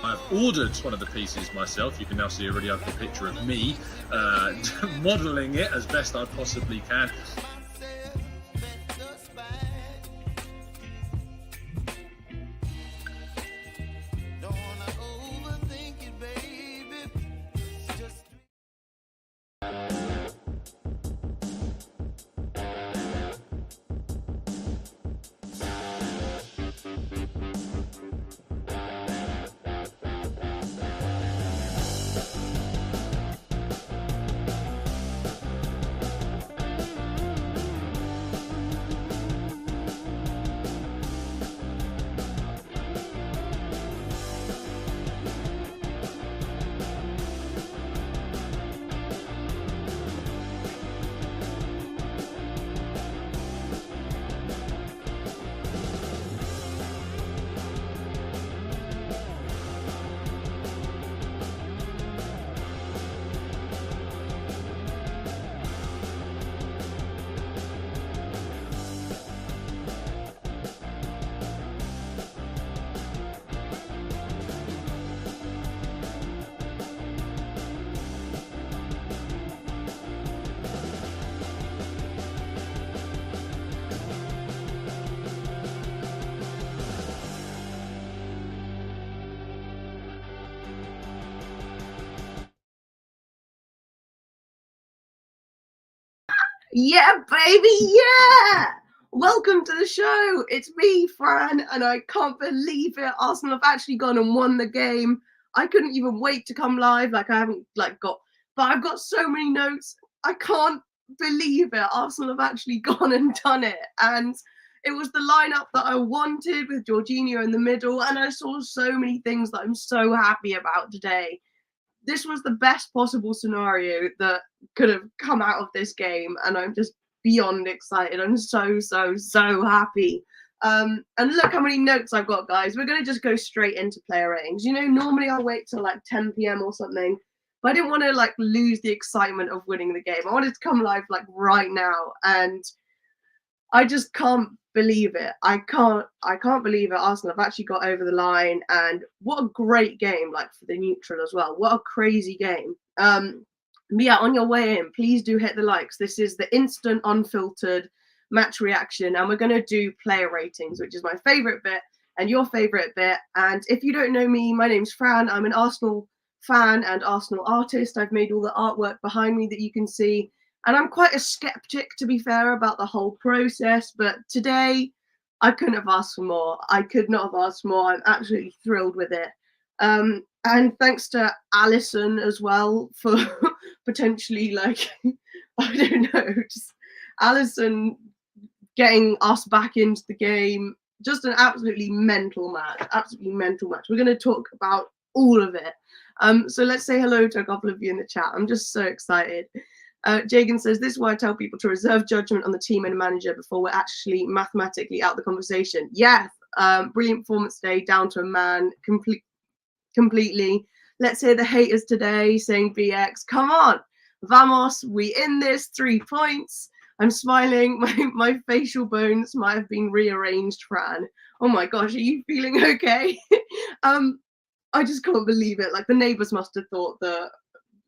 I've ordered one of the pieces myself. You can now see a really ugly picture of me modelling it as best I possibly can. Yeah, baby, yeah! Welcome to the show. It's me, Fran, and I can't believe it. Arsenal have actually gone and won the game. I couldn't even wait to come live. Like, I haven't but I've got so many notes. I can't believe it. Arsenal have actually gone and done it. And it was the lineup that I wanted with Jorginho in the middle. And I saw so many things that I'm so happy about today. This was the best possible scenario that could have come out of this game, and I'm just beyond excited. I'm so happy. And look how many notes I've got, guys. We're going to just go straight into player ratings. You know, normally I'll wait till like 10 p.m. or something, but I didn't want to like lose the excitement of winning the game. I wanted to come live like right now, and I just can't believe it. I can't believe it. Arsenal have actually got over the line, and what a great game, like for the neutral as well. What a crazy game. Yeah, on your way in, please do hit the likes. This is the instant, unfiltered match reaction, and we're going to do player ratings, which is my favorite bit and your favorite bit. And if you don't know me, my name's Fran. I'm an Arsenal fan and Arsenal artist. I've made all the artwork behind me that you can see. And I'm quite a skeptic, to be fair, about the whole process. But today, I couldn't have asked for more. I could not have asked for more. I'm absolutely thrilled with it. And thanks to Alison as well for potentially, like, I don't know, just Alison getting us back into the game. Just an absolutely mental match. Absolutely mental match. We're going to talk about all of it. So let's say hello to a couple of you in the chat. I'm just so excited. Jagan says, this is why I tell people to reserve judgment on the team and manager before we're actually mathematically out the conversation. Yeah, brilliant performance today, down to a man, completely. Let's hear the haters today saying BX, come on, vamos, we in this, 3 points. I'm smiling, my facial bones might have been rearranged, Fran. Oh my gosh, are you feeling okay? I just can't believe it. Like, the neighbours must have thought that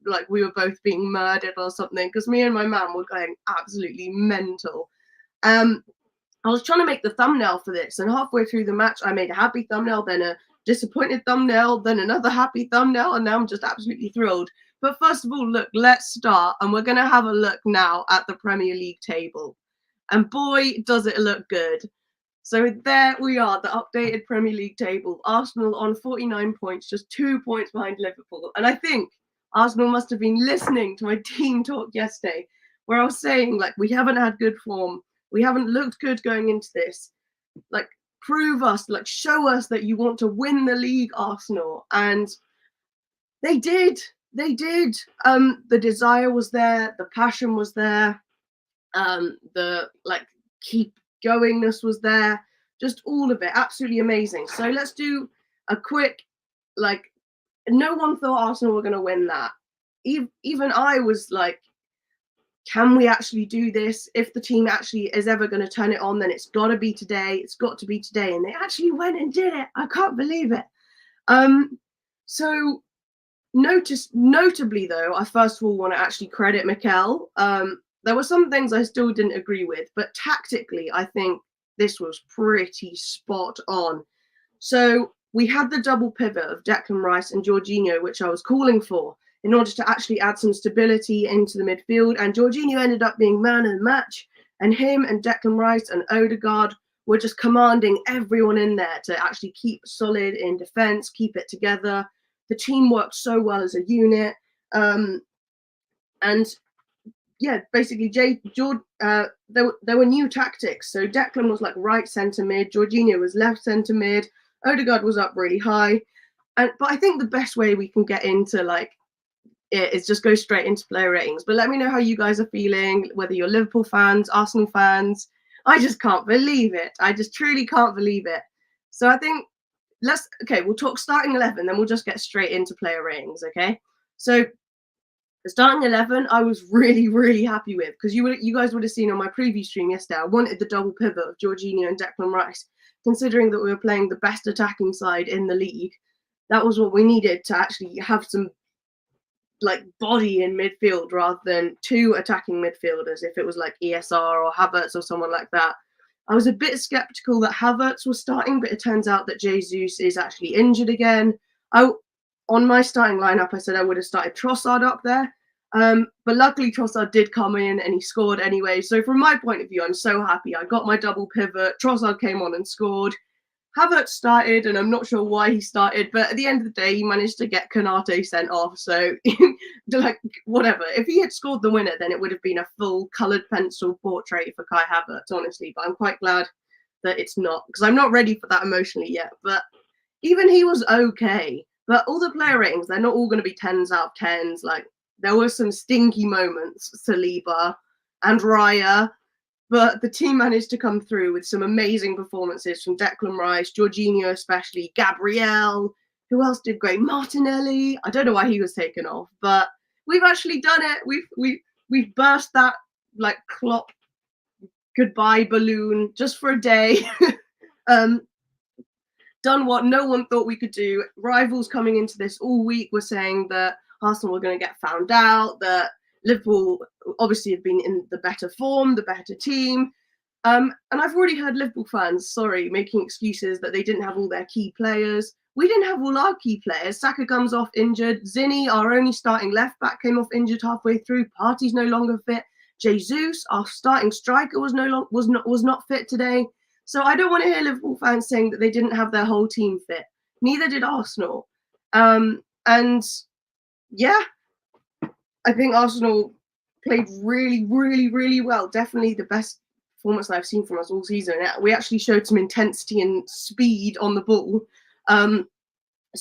like we were both being murdered or something, because me and my mum were going absolutely mental. I was trying to make the thumbnail for this, and halfway through the match I made a happy thumbnail, then a disappointed thumbnail, then another happy thumbnail, and now I'm just absolutely thrilled. But first of all, look, let's start, and we're going to have a look now at the Premier League table, and boy does it look good. So there we are, the updated Premier League table. Arsenal on 49 points, just 2 points behind Liverpool. And I think Arsenal must have been listening to my team talk yesterday, where I was saying, like, we haven't had good form. We haven't looked good going into this. Like, prove us, like, show us that you want to win the league, Arsenal. And they did. They did. The desire was there. The passion was there. The, like, keep goingness was there. Just all of it. Absolutely amazing. So let's do a quick, like, no one thought Arsenal were going to win that. Even I was like, can we actually do this? If the team actually is ever going to turn it on, then it's got to be today. It's got to be today. And they actually went and did it. I can't believe it. So notably, though, I first of all want to actually credit Mikel. There were some things I still didn't agree with, but tactically, I think this was pretty spot on. So we had the double pivot of Declan Rice and Jorginho, which I was calling for, in order to actually add some stability into the midfield. And Jorginho ended up being man of the match. And him and Declan Rice and Odegaard were just commanding everyone in there to actually keep solid in defence, keep it together. The team worked so well as a unit. And yeah, basically, there were new tactics. So Declan was like right centre mid, Jorginho was left centre mid, Odegaard was up really high. But I think the best way we can get into like it is just go straight into player ratings. But let me know how you guys are feeling, whether you're Liverpool fans, Arsenal fans. I just can't believe it. I just truly can't believe it. So I think we'll talk starting 11, then we'll just get straight into player ratings, okay? So the starting 11, I was really, really happy with, because you guys would have seen on my preview stream yesterday, I wanted the double pivot of Jorginho and Declan Rice, considering that we were playing the best attacking side in the league. That was what we needed to actually have some like body in midfield rather than two attacking midfielders if it was like ESR or Havertz or someone like that. I was a bit skeptical that Havertz was starting, but it turns out that Jesus is actually injured again. On my starting lineup, I said I would have started Trossard up there. But luckily Trossard did come in and he scored anyway. So from my point of view, I'm so happy. I got my double pivot. Trossard came on and scored. Havertz started, and I'm not sure why he started, but at the end of the day, he managed to get Konate sent off. So, like, whatever. If he had scored the winner, then it would have been a full coloured pencil portrait for Kai Havertz, honestly. But I'm quite glad that it's not, because I'm not ready for that emotionally yet. But even he was okay. But all the player ratings, they're not all going to be 10s out of 10s. Like, there were some stinky moments, Saliba and Raya. But the team managed to come through with some amazing performances from Declan Rice, Jorginho especially, Gabriel. Who else did great? Martinelli. I don't know why he was taken off, but we've actually done it. We've burst that like Klopp goodbye balloon just for a day. Done what no one thought we could do. Rivals coming into this all week were saying that Arsenal were going to get found out, that Liverpool obviously have been in the better form, the better team. And I've already heard Liverpool fans, making excuses that they didn't have all their key players. We didn't have all our key players. Saka comes off injured. Zinny, our only starting left back, came off injured halfway through. Partey's no longer fit. Jesus, our starting striker, was not fit today. So I don't want to hear Liverpool fans saying that they didn't have their whole team fit. Neither did Arsenal. And yeah, I think Arsenal played really, really, really well. Definitely the best performance I've seen from us all season. We actually showed some intensity and speed on the ball. So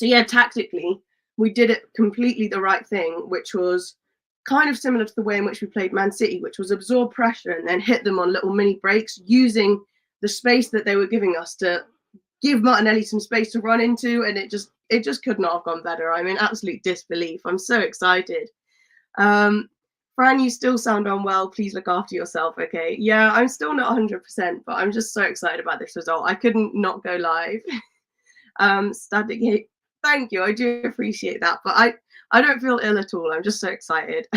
yeah, tactically, we did it completely the right thing, which was kind of similar to the way in which we played Man City, which was absorb pressure and then hit them on little mini breaks, using the space that they were giving us to give Martinelli some space to run into, and it just could not have gone better. I'm in absolute disbelief. I'm so excited. Fran, you still sound unwell. Please look after yourself, okay? Yeah, I'm still not 100%, but I'm just so excited about this result. I couldn't not go live. Static, thank you. I do appreciate that, but I don't feel ill at all. I'm just so excited.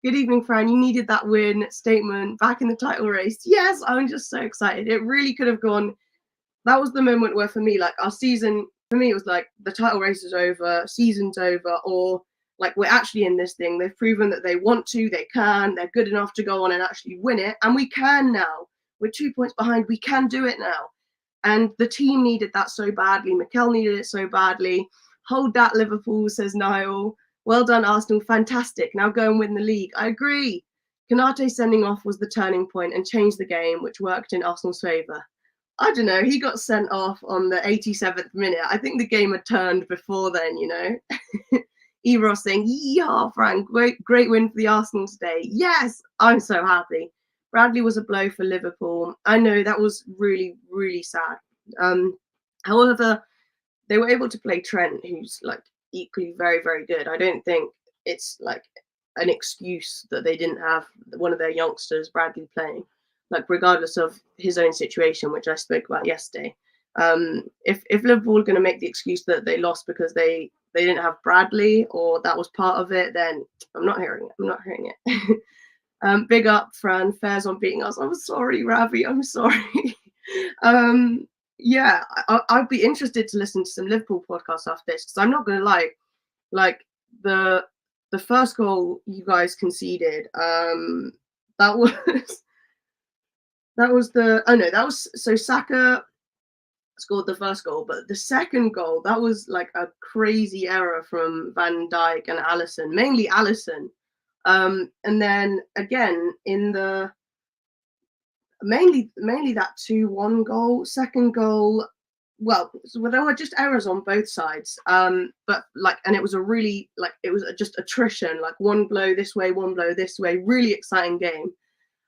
Good evening, Fran. You needed that win statement back in the title race. Yes, I'm just so excited. It really could have gone. That was the moment where, for me, like our season, for me, it was like the title race is over, season's over, or like we're actually in this thing. They've proven that they want to, they can, they're good enough to go on and actually win it. And we can now. We're 2 points behind. We can do it now. And the team needed that so badly. Mikel needed it so badly. Hold that, Liverpool, says Niall. Well done, Arsenal. Fantastic. Now go and win the league. I agree. Konate sending off was the turning point and changed the game, which worked in Arsenal's favour. I don't know. He got sent off on the 87th minute. I think the game had turned before then, you know. Eros saying, yeehaw, Frank. Great win for the Arsenal today. Yes, I'm so happy. Bradley was a blow for Liverpool. I know that was really, really sad. However, they were able to play Trent, who's like equally very, very good. I don't think it's like an excuse that they didn't have one of their youngsters, Bradley, playing, like regardless of his own situation, which I spoke about yesterday. If Liverpool are going to make the excuse that they lost because they didn't have Bradley or that was part of it, then I'm not hearing it. I'm not hearing it. Big up, Fran. Fairs on beating us. I'm sorry, Ravi. I'm sorry. Yeah, I'd be interested to listen to some Liverpool podcasts after this, because I'm not going to lie, like the first goal you guys conceded, that was so Saka scored the first goal, but the second goal, that was like a crazy error from Van Dijk and Alisson, mainly Alisson. And then again in the mainly that 2-1 goal, second goal, well, there were just errors on both sides. But like, and it was a really, like, it was just attrition, like one blow this way, one blow this way, really exciting game.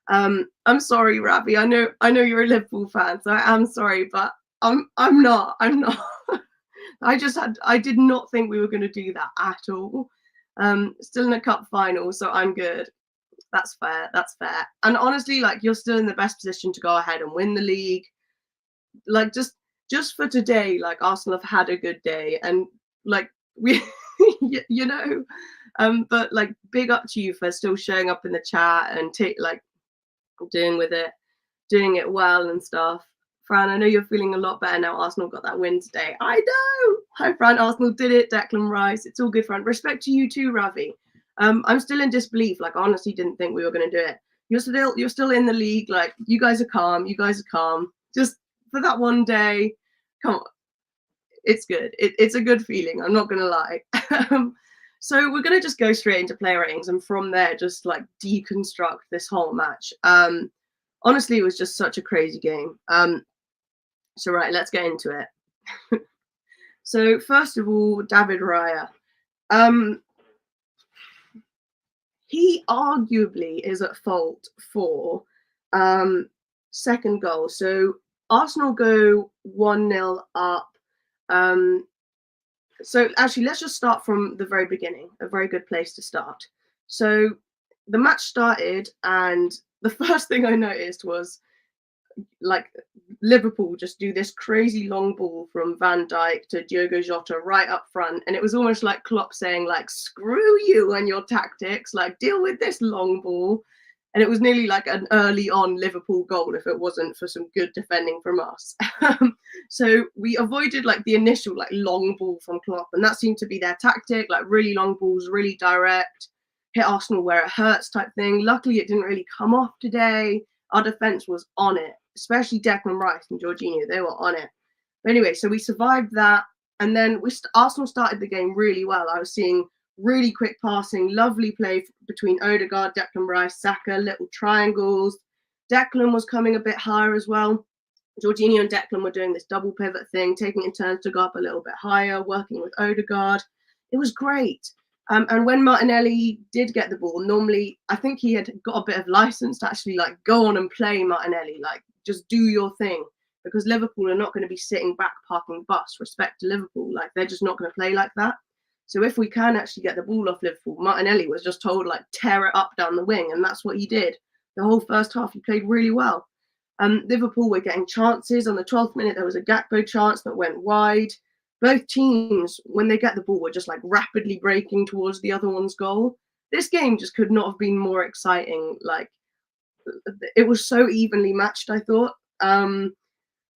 I'm sorry, Ravi. I know you're a Liverpool fan, so I am sorry, but I'm not. I did not think we were going to do that at all. Still in a cup final, so I'm good. That's fair. That's fair. And honestly, like, you're still in the best position to go ahead and win the league. Like, just for today, like, Arsenal have had a good day, and like we, you know, but like, big up to you for still showing up in the chat and doing it well and stuff. Fran, I know you're feeling a lot better now. Arsenal got that win today. I know. Hi, Fran. Arsenal did it. Declan Rice. It's all good, Fran. Respect to you too, Ravi. I'm still in disbelief. Like, I honestly didn't think we were going to do it. You're still in the league. Like, you guys are calm. Just for that one day, come on. It's good. It's a good feeling. I'm not going to lie. So we're going to just go straight into player ratings, and from there, just like deconstruct this whole match. Honestly, it was just such a crazy game. So right, let's get into it. So first of all, David Raya. He arguably is at fault for second goal. So Arsenal go 1-0 up. So actually, let's just start from the very beginning. A very good place to start. So the match started, and the first thing I noticed was, like, Liverpool just do this crazy long ball from Van Dijk to Diogo Jota right up front, and it was almost like Klopp saying, like, screw you and your tactics, like, deal with this long ball. And it was nearly like an early on Liverpool goal if it wasn't for some good defending from us. So we avoided like the initial like long ball from Klopp, and that seemed to be their tactic, like really long balls, really direct, hit Arsenal where it hurts type thing. Luckily, it didn't really come off today. Our defense was on it, especially Declan Rice and Jorginho. They were on it. But anyway, so we survived that, and then Arsenal started the game really well. I was seeing really quick passing, lovely play between Odegaard, Declan Rice, Saka, little triangles. Declan was coming a bit higher as well. Jorginho and Declan were doing this double pivot thing, taking it in turns to go up a little bit higher, working with Odegaard. It was great. And when Martinelli did get the ball, normally I think he had got a bit of license to actually like go on and play Martinelli, like just do your thing, because Liverpool are not going to be sitting back parking bus. Respect to Liverpool, like they're just not going to play like that. So if we can actually get the ball off Liverpool, Martinelli was just told, like, tear it up down the wing, and that's what he did. The whole first half, he played really well. Liverpool were getting chances. On the 12th minute, there was a Gakpo chance that went wide. Both teams, when they get the ball, were just, like, rapidly breaking towards the other one's goal. This game just could not have been more exciting. Like, it was so evenly matched, I thought.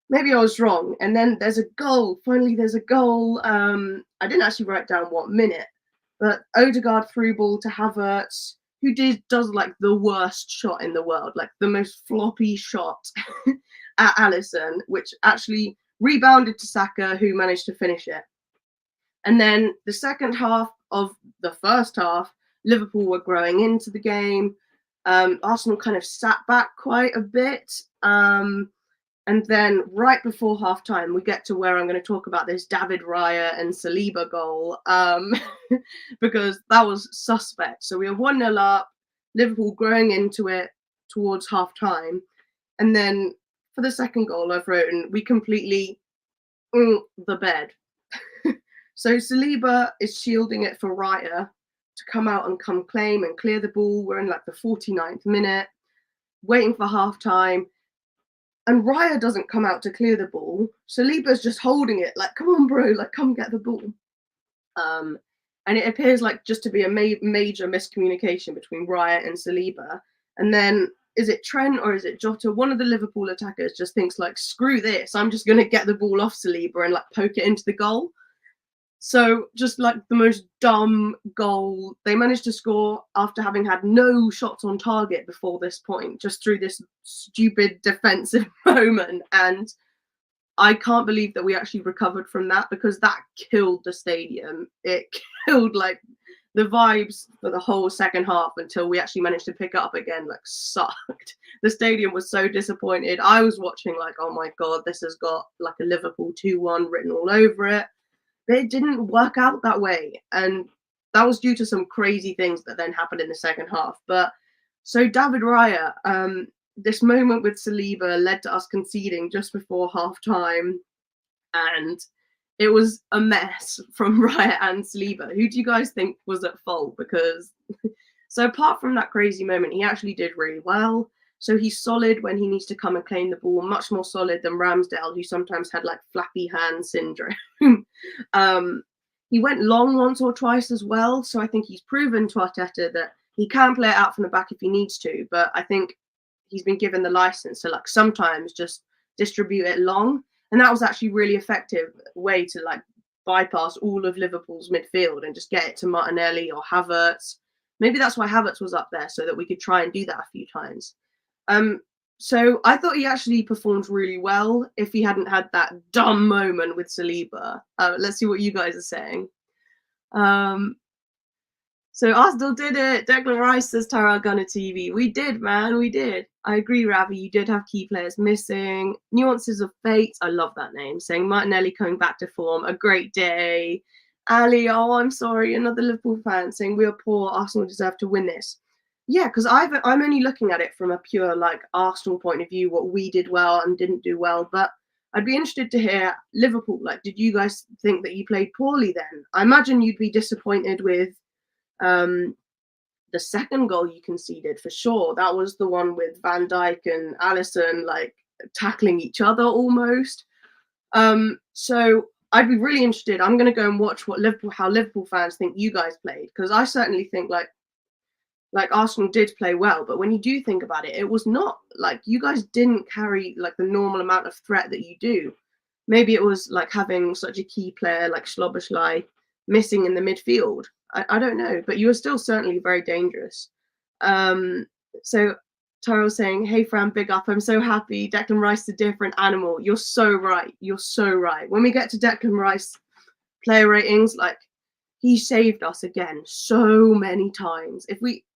Maybe I was wrong. And then there's a goal. Finally, there's a goal. I didn't actually write down what minute, but Odegaard through ball to Havertz, who does like the worst shot in the world, like the most floppy shot at Alisson, which actually rebounded to Saka, who managed to finish it. And then the second half of the first half, Liverpool were growing into the game. Arsenal kind of sat back quite a bit. And then right before halftime, we get to where I'm going to talk about this David Raya and Saliba goal, because that was suspect. So we were 1-0 up, Liverpool growing into it towards halftime. And then for the second goal, I've written, we completely the bed. So Saliba is shielding it for Raya. to come out and come claim and clear the ball. We're in like the 49th minute, waiting for half time. And Raya doesn't come out to clear the ball. Saliba's just holding it, like, come on, bro, like, come get the ball. And it appears like just to be a major miscommunication between Raya and Saliba. And then, is it Trent or is it Jota? One of the Liverpool attackers just thinks like, screw this, I'm just going to get the ball off Saliba and like poke it into the goal. So just like the most dumb goal. They managed to score after having had no shots on target before this point, just through this stupid defensive moment. And I can't believe that we actually recovered from that, because that killed the stadium. It killed like the vibes for the whole second half until we actually managed to pick it up again. Like, sucked. The stadium was so disappointed. I was watching like, oh my God, this has got like a Liverpool 2-1 written all over it. But it didn't work out that way. And that was due to some crazy things that then happened in the second half. But so David Raya, this moment with Saliba led to us conceding just before half time. And it was a mess from Raya and Saliba. Who do you guys think was at fault? Because so apart from that crazy moment, he actually did really well. So he's solid when he needs to come and claim the ball, much more solid than Ramsdale, who sometimes had like flappy hand syndrome. He went long once or twice as well. So I think he's proven to Arteta that he can play it out from the back if he needs to. But I think he's been given the license to like sometimes just distribute it long. And that was actually really effective way to like bypass all of Liverpool's midfield and just get it to Martinelli or Havertz. Maybe that's why Havertz was up there, so that we could try and do that a few times. So I thought he actually performed really well if he hadn't had that dumb moment with Saliba. Let's see what you guys are saying. So Arsenal did it. Declan Rice says Gunner TV. We did, man. We did. I agree, Ravi. You did have key players missing. Nuances of Fate. I love that name. Saying Martinelli coming back to form. A great day. Ali, oh, I'm sorry. Another Liverpool fan saying we are poor. Arsenal deserve to win this. Yeah, because I'm only looking at it from a pure like Arsenal point of view, what we did well and didn't do well. But I'd be interested to hear Liverpool. Like, did you guys think that you played poorly then? I imagine you'd be disappointed with the second goal you conceded for sure. That was the one with Van Dijk and Alisson like tackling each other almost. So I'd be really interested. I'm going to go and watch how Liverpool fans think you guys played, because I certainly think like Arsenal did play well, but when you do think about it, it was not like you guys didn't carry like the normal amount of threat that you do. Maybe it was like having such a key player like Szoboszlai missing in the midfield. I don't know, but you were still certainly very dangerous. So Taro saying, hey Fran, big up. I'm so happy. Declan Rice is a different animal. You're so right. You're so right. When we get to Declan Rice player ratings, like he saved us again so many times.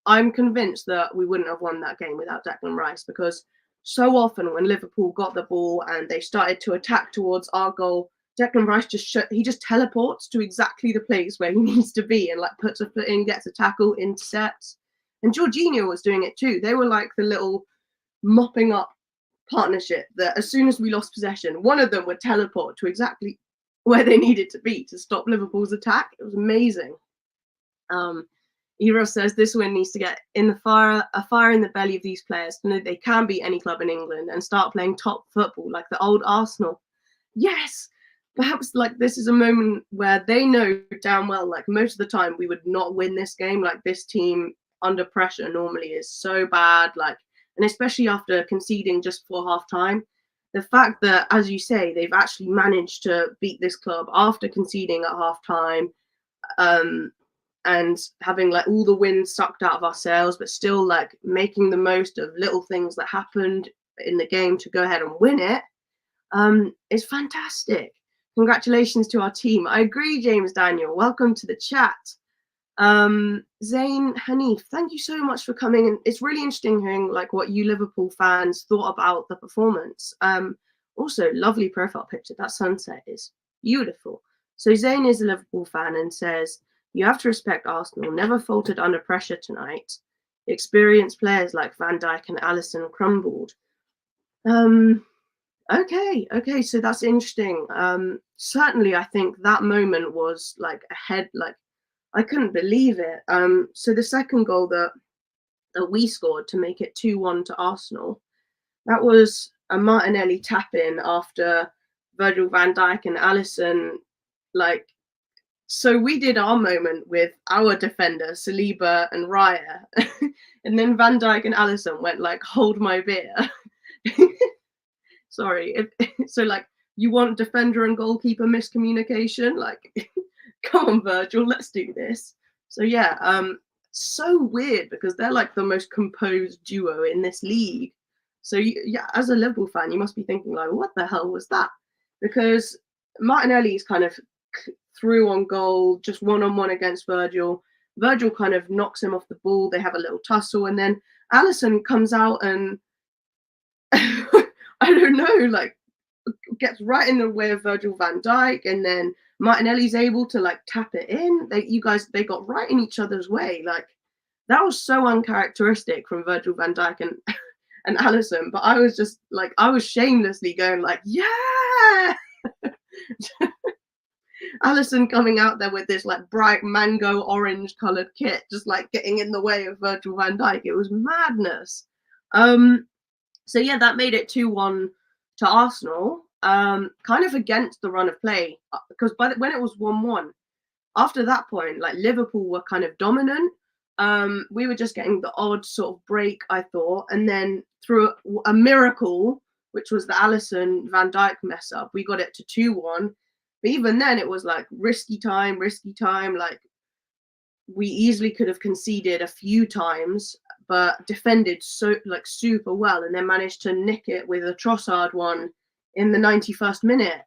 I'm convinced that we wouldn't have won that game without Declan Rice, because so often when Liverpool got the ball and they started to attack towards our goal, Declan Rice just teleports to exactly the place where he needs to be and like puts a foot in, gets a tackle, intercepts. And Jorginho was doing it too. They were like the little mopping up partnership that as soon as we lost possession, one of them would teleport to exactly where they needed to be to stop Liverpool's attack. It was amazing. Eros says this win needs to get a fire in the belly of these players to know they can beat any club in England and start playing top football like the old Arsenal. Yes, perhaps like this is a moment where they know damn well like most of the time we would not win this game. Like this team under pressure normally is so bad, like, and especially after conceding just before half time. The fact that, as you say, they've actually managed to beat this club after conceding at half time, and having like all the wind sucked out of our sails, but still like making the most of little things that happened in the game to go ahead and win it, is fantastic. Congratulations to our team. I agree, James Daniel. Welcome to the chat. Zain Hanif, thank you so much for coming. And it's really interesting hearing like what you Liverpool fans thought about the performance. Also, lovely profile picture. That sunset is beautiful. So Zain is a Liverpool fan and says, you have to respect Arsenal, never faltered under pressure tonight. Experienced players like Van Dijk and Alisson crumbled. Okay, so that's interesting. Certainly, I think that moment was like I couldn't believe it. So the second goal that we scored to make it 2-1 to Arsenal, that was a Martinelli tap in after Virgil van Dijk and Alisson, like, so we did our moment with our defender, Saliba and Raya. And then Van Dijk and Alisson went like, hold my beer. Sorry. So like, you want defender and goalkeeper miscommunication? Like, come on, Virgil, let's do this. So yeah, so weird because they're like the most composed duo in this league. So yeah, as a Liverpool fan, you must be thinking like, what the hell was that? Because Martinelli's kind of through on goal, just one-on-one against Virgil. Virgil kind of knocks him off the ball. They have a little tussle, and then Alisson comes out and I don't know, like gets right in the way of Virgil van Dijk, and then Martinelli's able to like tap it in. They got right in each other's way. Like that was so uncharacteristic from Virgil van Dijk and Alisson. But I was just like, I was shamelessly going like, yeah. Alisson coming out there with this like bright mango orange colored kit, just like getting in the way of Virgil van Dijk. It was madness. So yeah, that made it 2-1 to Arsenal. Kind of against the run of play, because when it was 1-1, after that point, like Liverpool were kind of dominant. We were just getting the odd sort of break, I thought, and then through a miracle, which was the Alisson Van Dijk mess up, we got it to 2-1. But even then, it was like risky time. Like we easily could have conceded a few times, but defended so like super well, and then managed to nick it with a Trossard one in the 91st minute.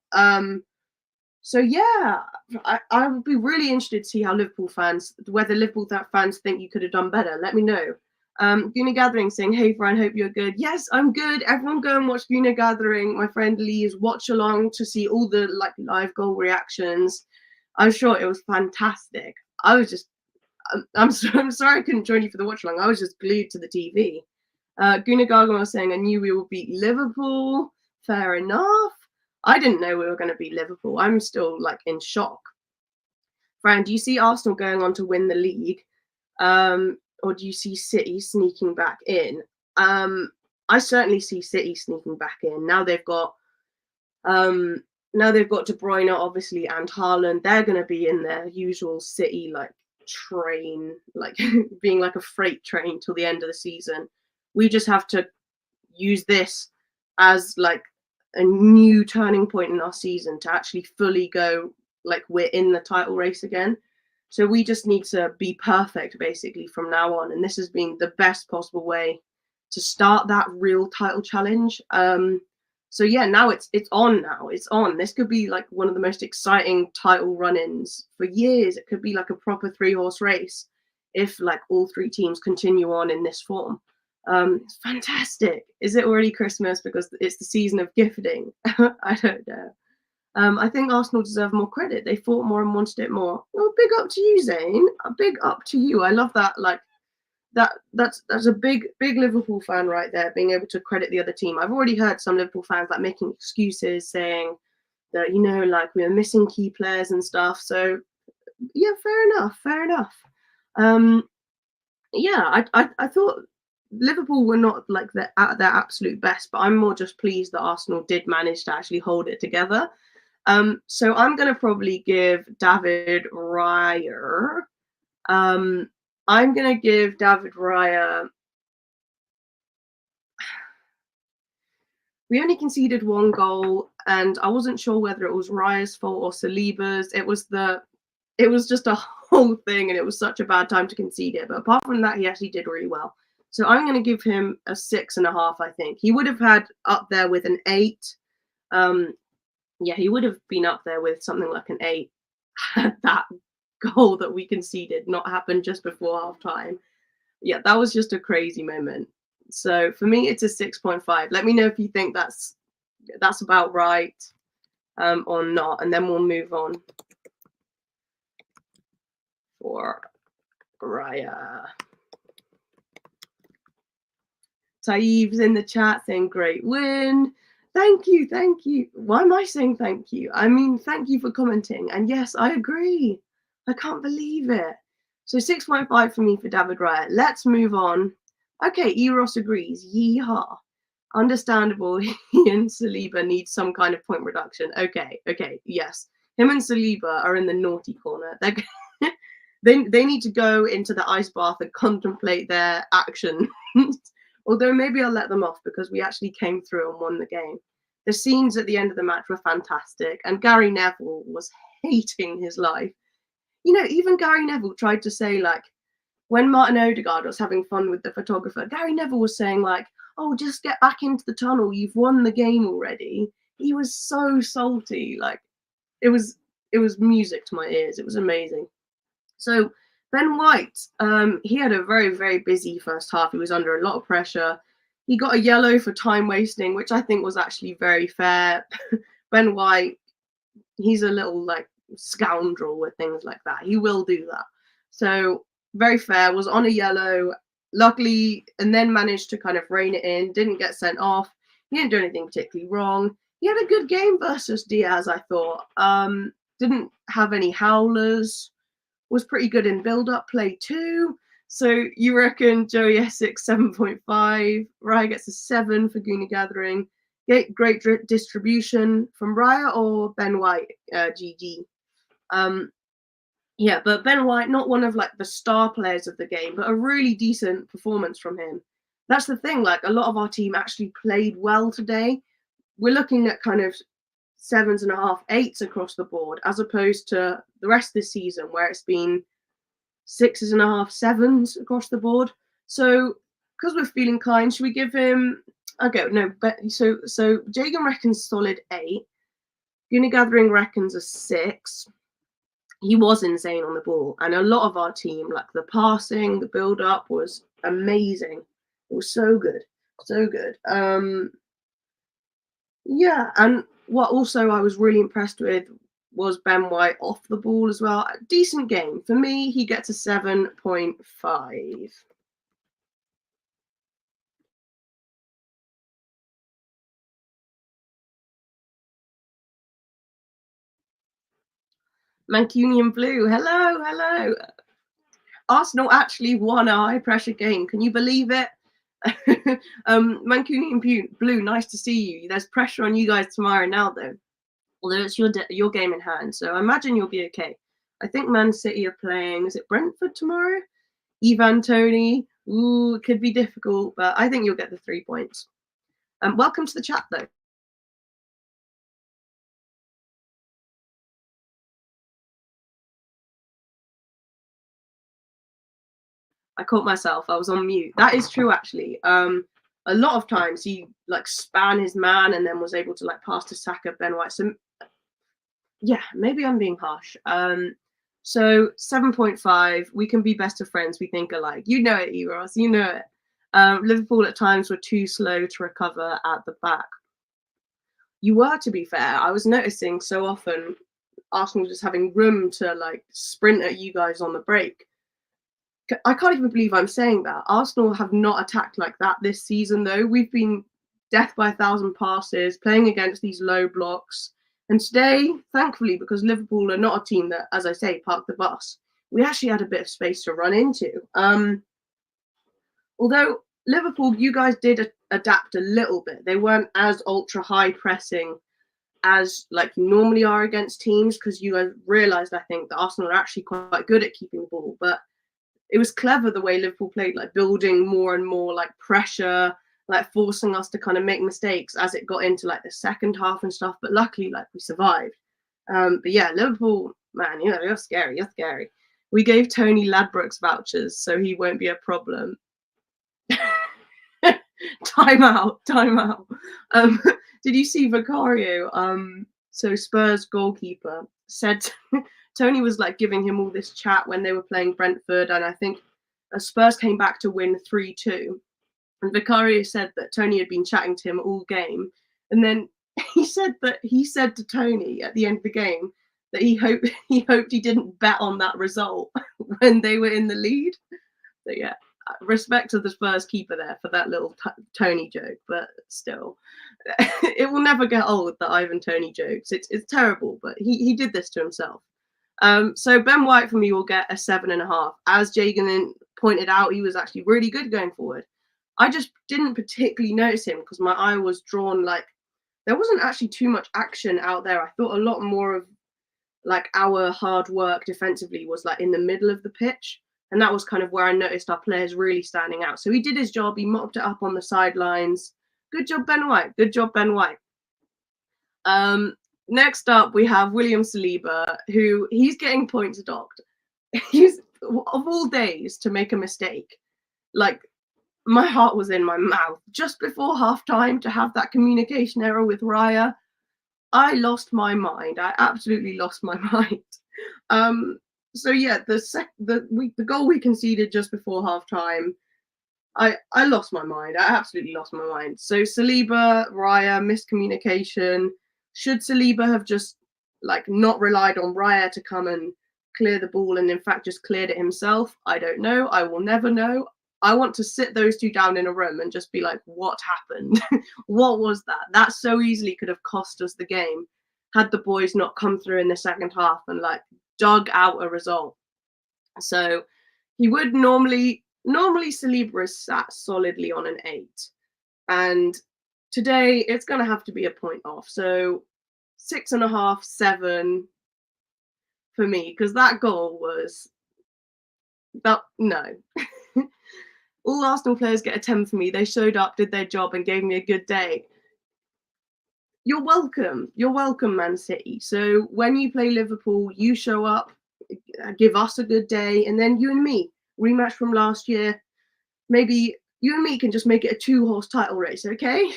So yeah, I would be really interested to see how whether Liverpool fans think you could have done better. Let me know. Gooner Gathering saying, hey Fran, hope you're good. Yes, I'm good. Everyone go and watch Gooner Gathering. My friend Lee's watch along to see all the like live goal reactions. I'm sure it was fantastic. I was just, I'm sorry I couldn't join you for the watch along. I was just glued to the TV. Gooner Gargan was saying, I knew we would beat Liverpool. Fair enough. I didn't know we were going to beat Liverpool. I'm still like in shock. Fran, do you see Arsenal going on to win the league? Or do you see City sneaking back in? I certainly see City sneaking back in. Now they've got De Bruyne, obviously, and Haaland. They're going to be in their usual City like train, like being like a freight train till the end of the season. We just have to use this as like a new turning point in our season to actually fully go like we're in the title race again. So we just need to be perfect basically from now on. And this has been the best possible way to start that real title challenge. So yeah, now it's on now. It's on. This could be like one of the most exciting title run-ins for years. It could be like a proper 3-horse race if like all three teams continue on in this form. It's fantastic. Is it already Christmas because it's the season of gifting? I don't know. I think Arsenal deserve more credit. They fought more and wanted it more. Well, big up to you, Zane. A big up to you. I love that. Like that's a big Liverpool fan right there, being able to credit the other team. I've already heard some Liverpool fans like making excuses, saying that like we were missing key players and stuff. So yeah, fair enough. Yeah, I thought Liverpool were not like at their absolute best, but I'm more just pleased that Arsenal did manage to actually hold it together. So I'm going to probably give David Raya. I'm going to give David Raya. We only conceded one goal, and I wasn't sure whether it was Raya's fault or Saliba's. It was just a whole thing, and it was such a bad time to concede it. But apart from that, he actually did really well. So I'm going to give him a 6.5, I think. He would have had up there with an 8. Yeah, he would have been up there with something like an 8 had that goal that we conceded not happened just before half-time. Yeah, that was just a crazy moment. So for me, it's a 6.5. Let me know if you think that's about right or not, and then we'll move on for Raya. Taib's in the chat saying great win. Thank you. Why am I saying thank you? I mean, thank you for commenting. And yes, I agree. I can't believe it. So 6.5 for me for David Raya. Let's move on. Okay, Eros agrees. Yeehaw. Understandable. He and Saliba need some kind of point reduction. Okay, yes. Him and Saliba are in the naughty corner. They need to go into the ice bath and contemplate their actions. Although maybe I'll let them off because we actually came through and won the game. The scenes at the end of the match were fantastic, and Gary Neville was hating his life. You know, even Gary Neville tried to say, like, when Martin Odegaard was having fun with the photographer, Gary Neville was saying, like, oh, just get back into the tunnel. You've won the game already. He was so salty. Like, it was music to my ears. It was amazing. So Ben White, he had a very, very busy first half. He was under a lot of pressure. He got a yellow for time wasting, which I think was actually very fair. Ben White, he's a little, like, scoundrel with things like that. He will do that. So very fair, was on a yellow, luckily, and then managed to kind of rein it in, didn't get sent off. He didn't do anything particularly wrong. He had a good game versus Diaz, I thought. Didn't have any howlers, was pretty good in build-up play too. So you reckon Joey Essex 7.5, Raya gets a 7 for Gooner Gathering. Great distribution from Raya or Ben White, GG. Yeah, but Ben White, not one of, like, the star players of the game, but a really decent performance from him. That's the thing, like, a lot of our team actually played well today. We're looking at kind of 7.5, 8s across the board, as opposed to the rest of the season where it's been 6.5, 7s across the board. So because we're feeling kind, should we give him, okay, no, but so Jagan reckons solid 8. Gooner Gathering reckons a 6. He was insane on the ball, and a lot of our team, like the passing, the build-up was amazing. It was so good, so good. Yeah, and what also I was really impressed with was Ben White off the ball as well. A decent game. For me, he gets a 7.5. Mancunian Blue, hello. Arsenal actually won a high-pressure game. Can you believe it? Mancunian Blue, nice to see you. There's pressure on you guys tomorrow now, though. Although it's your game in hand, so I imagine you'll be okay. I think Man City are playing, is it Brentford tomorrow? Ivan Toney, ooh, it could be difficult, but I think you'll get the 3 points. Welcome to the chat, though. I caught myself. I was on mute. That is true, actually. A lot of times he, like, span his man and then was able to, like, pass to Saka, Ben White. So yeah, maybe I'm being harsh. So 7.5. We can be best of friends. We think alike. You know it, Eros. You know it. Liverpool at times were too slow to recover at the back. You were, to be fair. I was noticing so often Arsenal just having room to, like, sprint at you guys on the break. I can't even believe I'm saying that. Arsenal have not attacked like that this season, though. We've been death by 1,000 passes, playing against these low blocks. And today, thankfully, because Liverpool are not a team that, as I say, park the bus, we actually had a bit of space to run into. Although Liverpool, you guys did adapt a little bit. They weren't as ultra high pressing as, like, you normally are against teams, because you guys realised, I think, that Arsenal are actually quite good at keeping the ball. But it was clever the way Liverpool played, like, building more and more, like, pressure, like, forcing us to kind of make mistakes as it got into, like, the second half and stuff. But luckily, like, we survived. But yeah, Liverpool, man, you know, you're scary. We gave Tony Ladbrokes vouchers, so he won't be a problem. Time out. Did you see Vicario? So Spurs goalkeeper said Tony was, like, giving him all this chat when they were playing Brentford, and I think Spurs came back to win 3-2. And Vicario said that Tony had been chatting to him all game, and then he said to Tony at the end of the game that he hoped he didn't bet on that result when they were in the lead. So yeah, respect to the Spurs keeper there for that little Tony joke, but still, it will never get old, the Ivan Tony jokes. It's terrible, but he did this to himself. So Ben White for me will get a 7.5. As Jagan pointed out, he was actually really good going forward. I just didn't particularly notice him because my eye was drawn, like, there wasn't actually too much action out there. I thought a lot more of like our hard work defensively was like in the middle of the pitch. And that was kind of where I noticed our players really standing out. So he did his job. He mopped it up on the sidelines. Good job, Ben White. Good job, Ben White. Next up, we have William Saliba, who he's getting points docked. He's, of all days, to make a mistake. Like, my heart was in my mouth. Just before half-time, to have that communication error with Raya, I lost my mind. I absolutely lost my mind. So yeah, the goal we conceded just before half-time, I lost my mind. I absolutely lost my mind. So Saliba, Raya, miscommunication. Should Saliba have just like not relied on Raya to come and clear the ball and in fact just cleared it himself? I don't know. I will never know. I want to sit those two down in a room and just be like, what happened? What was that? That so easily could have cost us the game had the boys not come through in the second half and like dug out a result. So he would normally Saliba is sat solidly on an 8. And today it's going to have to be a point off. So 6.5, 7 for me, because that goal was no. All Arsenal players get a 10 for me. They showed up, did their job, and gave me a good day. You're welcome. You're welcome, Man City. So when you play Liverpool, you show up, give us a good day, and then you and me, rematch from last year. Maybe you and me can just make it a 2-horse title race, okay?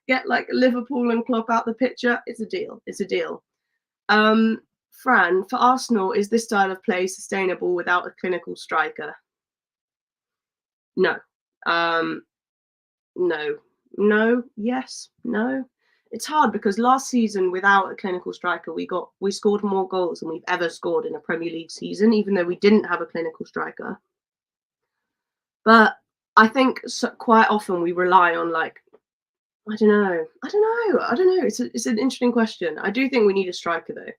Get like Liverpool and Klopp out the picture. It's a deal. It's a deal. Fran, for Arsenal, is this style of play sustainable without a clinical striker? No. No. Yes. No. It's hard because last season, without a clinical striker, we scored more goals than we've ever scored in a Premier League season, even though we didn't have a clinical striker. But I think quite often we rely on like, I don't know. It's an interesting question. I do think we need a striker though.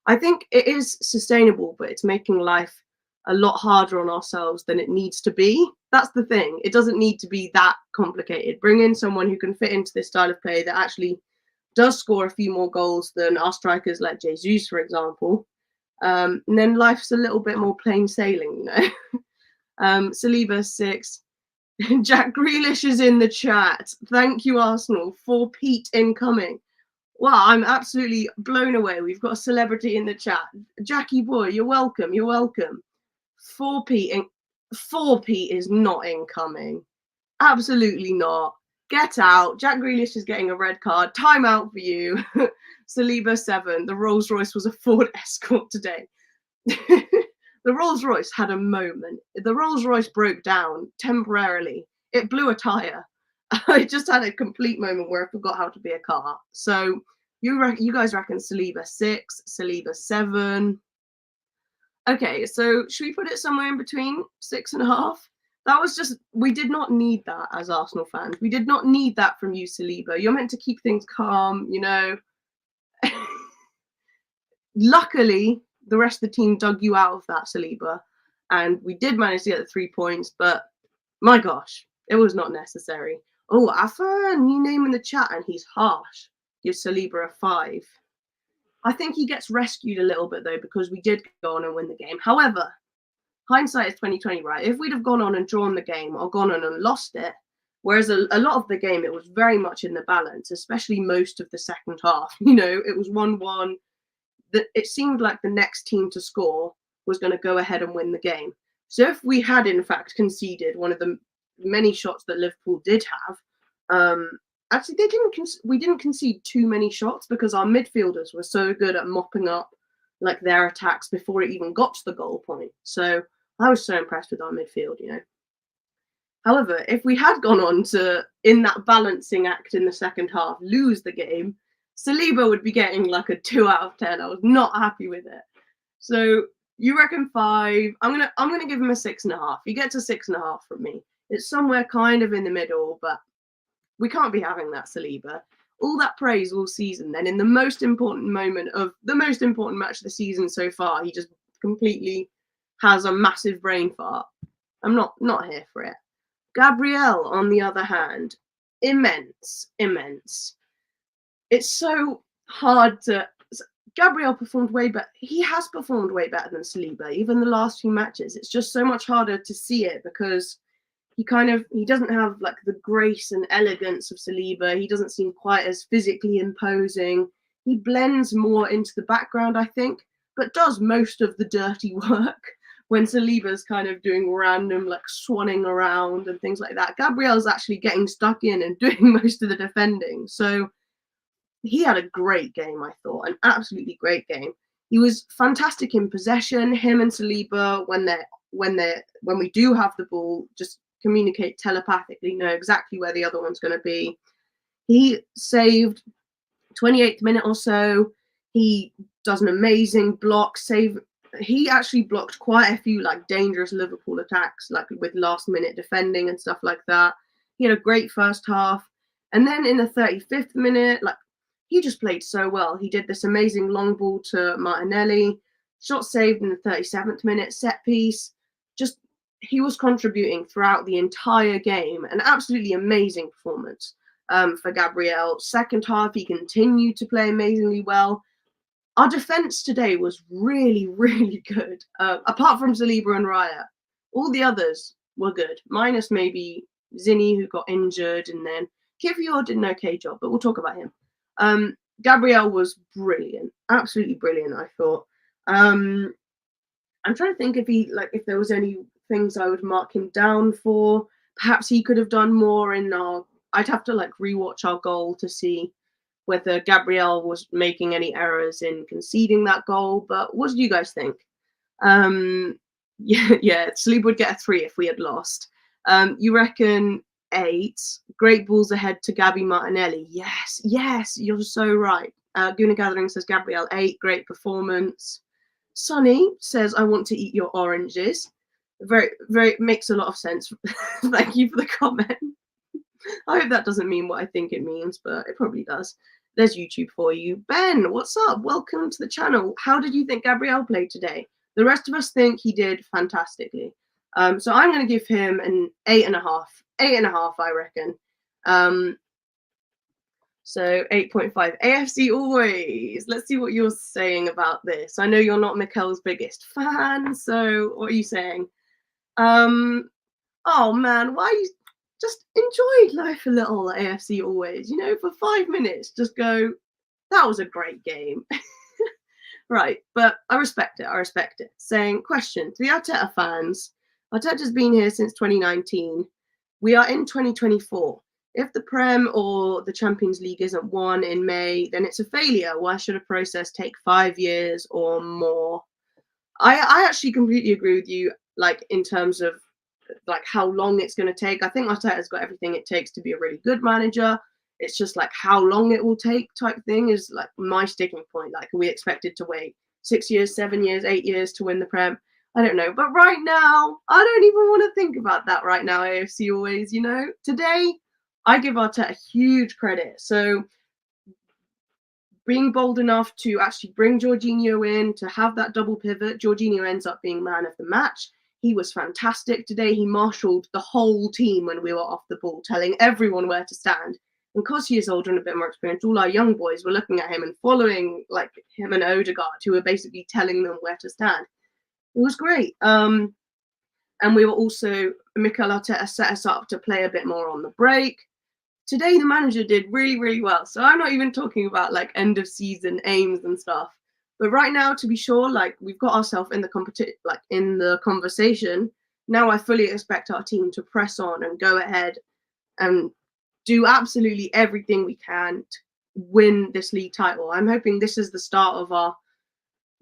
I think it is sustainable, but it's making life a lot harder on ourselves than it needs to be. That's the thing. It doesn't need to be that complicated. Bring in someone who can fit into this style of play that actually does score a few more goals than our strikers like Jesus, for example. And then life's a little bit more plain sailing, you know. Saliba 6. Jack Grealish is in the chat. Thank you, Arsenal. 4 Pete incoming. Well, I'm absolutely blown away. We've got a celebrity in the chat. Jackie boy, you're welcome. You're welcome. 4 Pete is not incoming. Absolutely not. Get out. Jack Grealish is getting a red card. Time out for you. Saliba 7. The Rolls Royce was a Ford Escort today. The Rolls Royce had a moment. The Rolls Royce broke down temporarily. It blew a tyre. I just had a complete moment where I forgot how to be a car. So you guys reckon Saliba 6, Saliba 7. Okay, so should we put it somewhere in between 6.5? That was just, we did not need that as Arsenal fans. We did not need that from you, Saliba. You're meant to keep things calm, you know. Luckily, the rest of the team dug you out of that, Saliba. And we did manage to get the 3 points, but my gosh, it was not necessary. Oh, Afa, new name in the chat, and he's harsh. Give Saliba a 5. I think he gets rescued a little bit, though, because we did go on and win the game. However, hindsight is 2020, right? If we'd have gone on and drawn the game or gone on and lost it, whereas a lot of the game, it was very much in the balance, especially most of the second half. You know, it was 1-1. It seemed like the next team to score was going to go ahead and win the game. So if we had, in fact, conceded one of the many shots that Liverpool did have, actually, we didn't concede too many shots because our midfielders were so good at mopping up like their attacks before it even got to the goal point. So I was so impressed with our midfield, you know. However, if we had gone on to, in that balancing act in the second half, lose the game, Saliba would be getting like a 2 out of 10. I was not happy with it. So you reckon 5? I'm gonna give him a 6.5. He gets a 6.5 from me. It's somewhere kind of in the middle, but we can't be having that, Saliba. All that praise all season, then in the most important moment of the most important match of the season so far, he just completely has a massive brain fart. I'm not here for it. Gabriel, on the other hand, immense. It's so hard to. Gabriel performed way better. He has performed way better than Saliba, even the last few matches. It's just so much harder to see it because he doesn't have like the grace and elegance of Saliba. He doesn't seem quite as physically imposing. He blends more into the background, I think, but does most of the dirty work when Saliba's kind of doing random like swanning around and things like that. Gabriel's actually getting stuck in and doing most of the defending. So he had a great game, I thought, an absolutely great game. He was fantastic in possession. Him and Saliba, when we do have the ball, just communicate telepathically, know exactly where the other one's going to be. He saved 28th minute or so. He does an amazing block save. He actually blocked quite a few like dangerous Liverpool attacks, like with last minute defending and stuff like that. He had a great first half. And then in the 35th minute, like, he just played so well. He did this amazing long ball to Martinelli, shot saved in the 37th minute, set piece. Just, he was contributing throughout the entire game. An absolutely amazing performance for Gabriel. Second half, he continued to play amazingly well. Our defence today was really, really good. Apart from Saliba and Raya, all the others were good, minus maybe Zinny, who got injured, and then Kivior did an okay job, but we'll talk about him. Gabriel was brilliant, absolutely brilliant, I thought. I'm trying to think if there was any things I would mark him down for. Perhaps he could have done more in our. I'd have to like rewatch our goal to see whether Gabriel was making any errors in conceding that goal. But what did you guys think? Yeah, Saliba would get a 3 if we had lost. You reckon 8? Great balls ahead to Gabby Martinelli. Yes, you're so right. Gooner Gathering says Gabriel 8, great performance. Sonny says I want to eat your oranges. Very, very makes a lot of sense. Thank you for the comment. I hope that doesn't mean what I think it means, but it probably does. There's YouTube for you. Ben, what's up? Welcome to the channel. How did you think Gabriel played today? The rest of us think he did fantastically. So I'm going to give him an 8.5. 8.5, I reckon. So 8.5. AFC always. Let's see what you're saying about this. I know you're not Mikel's biggest fan, so what are you saying? Oh man, why you just enjoy life a little, AFC always, you know, for 5 minutes, just go, that was a great game. Right, but I respect it. Saying, question, to the Arteta fans, Arteta's been here since 2019. We are in 2024. If the Prem or the Champions League isn't won in May, then it's a failure. Why should a process take 5 years or more? I actually completely agree with you, like, in terms of like how long it's going to take. I think Arteta's got everything it takes to be a really good manager. It's just like how long it will take type thing is like my sticking point. Like, are we expected to wait 6 years, 7 years, 8 years to win the Prem? I don't know. But right now, I don't even want to think about that right now, AFC always, you know. Today, I give Arteta huge credit. So being bold enough to actually bring Jorginho in, to have that double pivot, Jorginho ends up being man of the match. He was fantastic today. He marshaled the whole team when we were off the ball, telling everyone where to stand. And because he is older and a bit more experienced, all our young boys were looking at him and following like him and Odegaard, who were basically telling them where to stand. It was great. And we were also, Mikel Arteta set us up to play a bit more on the break. Today, the manager did really, really well. So I'm not even talking about like end of season aims and stuff. But right now, to be sure, like we've got ourselves in the conversation. Now I fully expect our team to press on and go ahead and do absolutely everything we can to win this league title. I'm hoping this is the start of our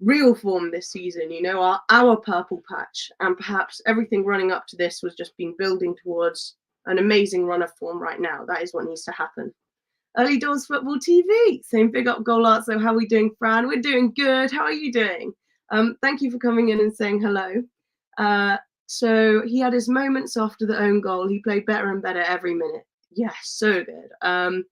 real form this season, you know, our purple patch, and perhaps everything running up to this was just been building towards an amazing run of form right now. That is what needs to happen. Early Doors Football TV, saying big up Golartzo. How are we doing, Fran? We're doing good. How are you doing? Thank you for coming in and saying hello. So he had his moments after the own goal. He played better and better every minute. Yes, so good. Oh,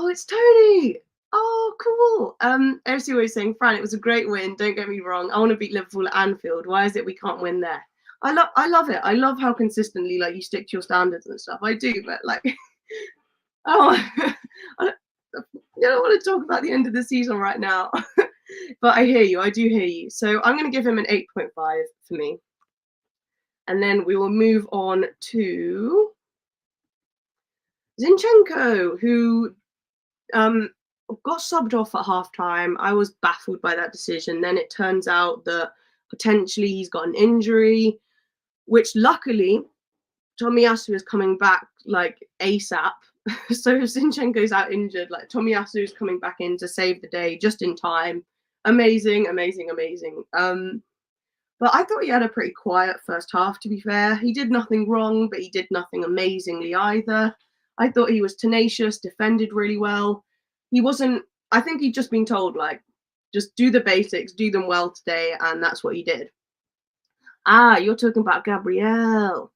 it's Tony. Oh, cool. AFC always saying, Fran, it was a great win. Don't get me wrong. I want to beat Liverpool at Anfield. Why is it we can't win there? I love it. I love how consistently like you stick to your standards and stuff. I do, but like, oh, I don't want to talk about the end of the season right now. But I hear you. I do hear you. So I'm going to give him an 8.5 for me. And then we will move on to Zinchenko, who got subbed off at halftime. I was baffled by that decision. Then it turns out that potentially he's got an injury, which luckily Tomiyasu is coming back like ASAP. So if Zinchenko's out injured, like Tomiyasu is coming back in to save the day just in time. Amazing, amazing, amazing. But I thought he had a pretty quiet first half, to be fair. He did nothing wrong, but he did nothing amazingly either. I thought he was tenacious, defended really well. He wasn't, I think he'd just been told, like, just do the basics, do them well today, and that's what he did. Ah, you're talking about Gabriel.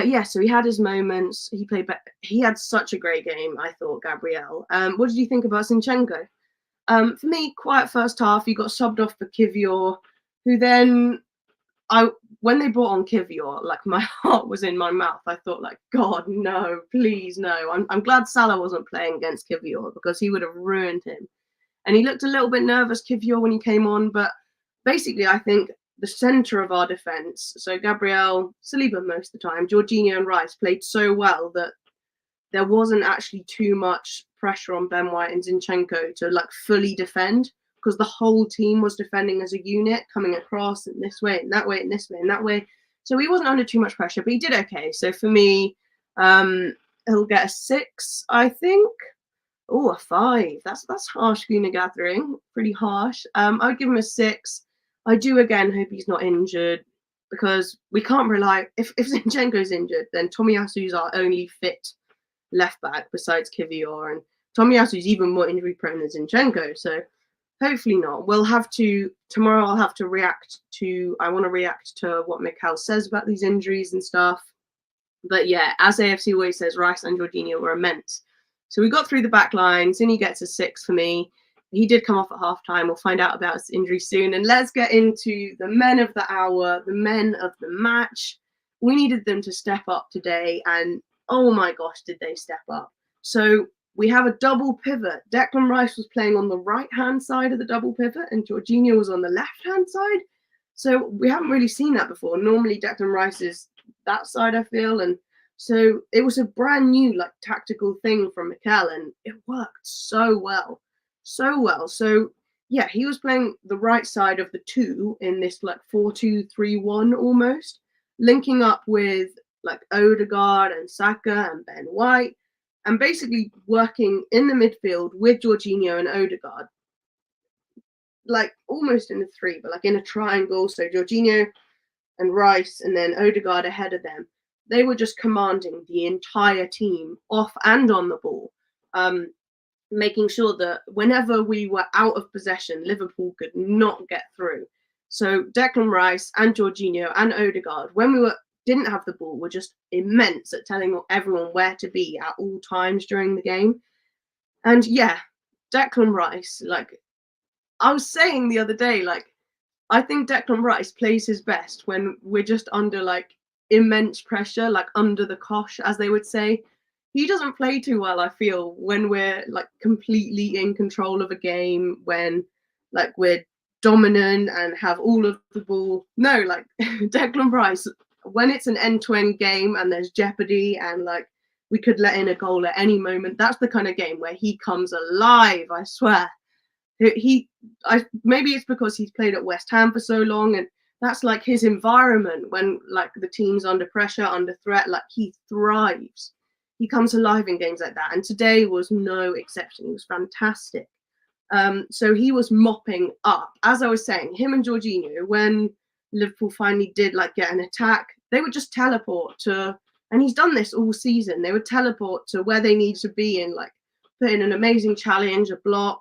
Yeah, so he had his moments. He played, he had such a great game, I thought, Gabriel. What did you think about Zinchenko? For me, quiet first half. He got subbed off for Kivior, who then, when they brought on Kivior, like my heart was in my mouth. I thought, like, God, no, please, no. I'm glad Salah wasn't playing against Kivior because he would have ruined him. And he looked a little bit nervous, Kivior, when he came on. But basically, I think the centre of our defence, so Gabriel, Saliba most of the time, Jorginho and Rice played so well that there wasn't actually too much pressure on Ben White and Zinchenko to like fully defend, because the whole team was defending as a unit, coming across in this way and that way and this way and that way. So he wasn't under too much pressure, but he did okay. So for me, he'll get a 6, I think. Oh, a 5. That's harsh, Gooner Gathering. Pretty harsh. I'd give him a 6. I do again hope he's not injured, because we can't rely. If Zinchenko's injured, then Tomiyasu's our only fit left back besides Kivior, and Tomiyasu's even more injury prone than Zinchenko. So hopefully not. We'll have to tomorrow. I'll have to react to. I want to react to what Mikel says about these injuries and stuff. But yeah, as AFC always says, Rice and Jorginho were immense. So we got through the back line. Cini gets a 6 for me. He did come off at halftime. We'll find out about his injury soon. And let's get into the men of the hour, the men of the match. We needed them to step up today, and oh my gosh, did they step up. So we have a double pivot. Declan Rice was playing on the right-hand side of the double pivot, and Jorginho was on the left-hand side. So we haven't really seen that before. Normally Declan Rice is that side, I feel. And so it was a brand new like tactical thing from Mikel, and it worked so well. So well. So yeah, he was playing the right side of the 2 in this like 4-2-3-1 almost, linking up with like Odegaard and Saka and Ben White, and basically working in the midfield with Jorginho and Odegaard, like almost in the 3, but like in a triangle. So Jorginho and Rice and then Odegaard ahead of them. They were just commanding the entire team off and on the ball, making sure that whenever we were out of possession, Liverpool could not get through. So Declan Rice and Jorginho and Odegaard, when we didn't have the ball, were just immense at telling everyone where to be at all times during the game. And yeah, Declan Rice, like I was saying the other day, like I think Declan Rice plays his best when we're just under like immense pressure, like under the cosh, as they would say. He doesn't play too well, I feel, when we're like completely in control of a game, when like we're dominant and have all of the ball. No, like Declan Rice, when it's an end-to-end game and there's jeopardy and like we could let in a goal at any moment, that's the kind of game where he comes alive, I swear. Maybe it's because he's played at West Ham for so long, and that's like his environment. When like the team's under pressure, under threat, like he thrives. He comes alive in games like that, and today was no exception. He was fantastic. So he was mopping up. As I was saying, him and Jorginho, when Liverpool finally did like get an attack, they would just teleport to, and he's done this all season, they would teleport to where they need to be and like put in an amazing challenge, a block,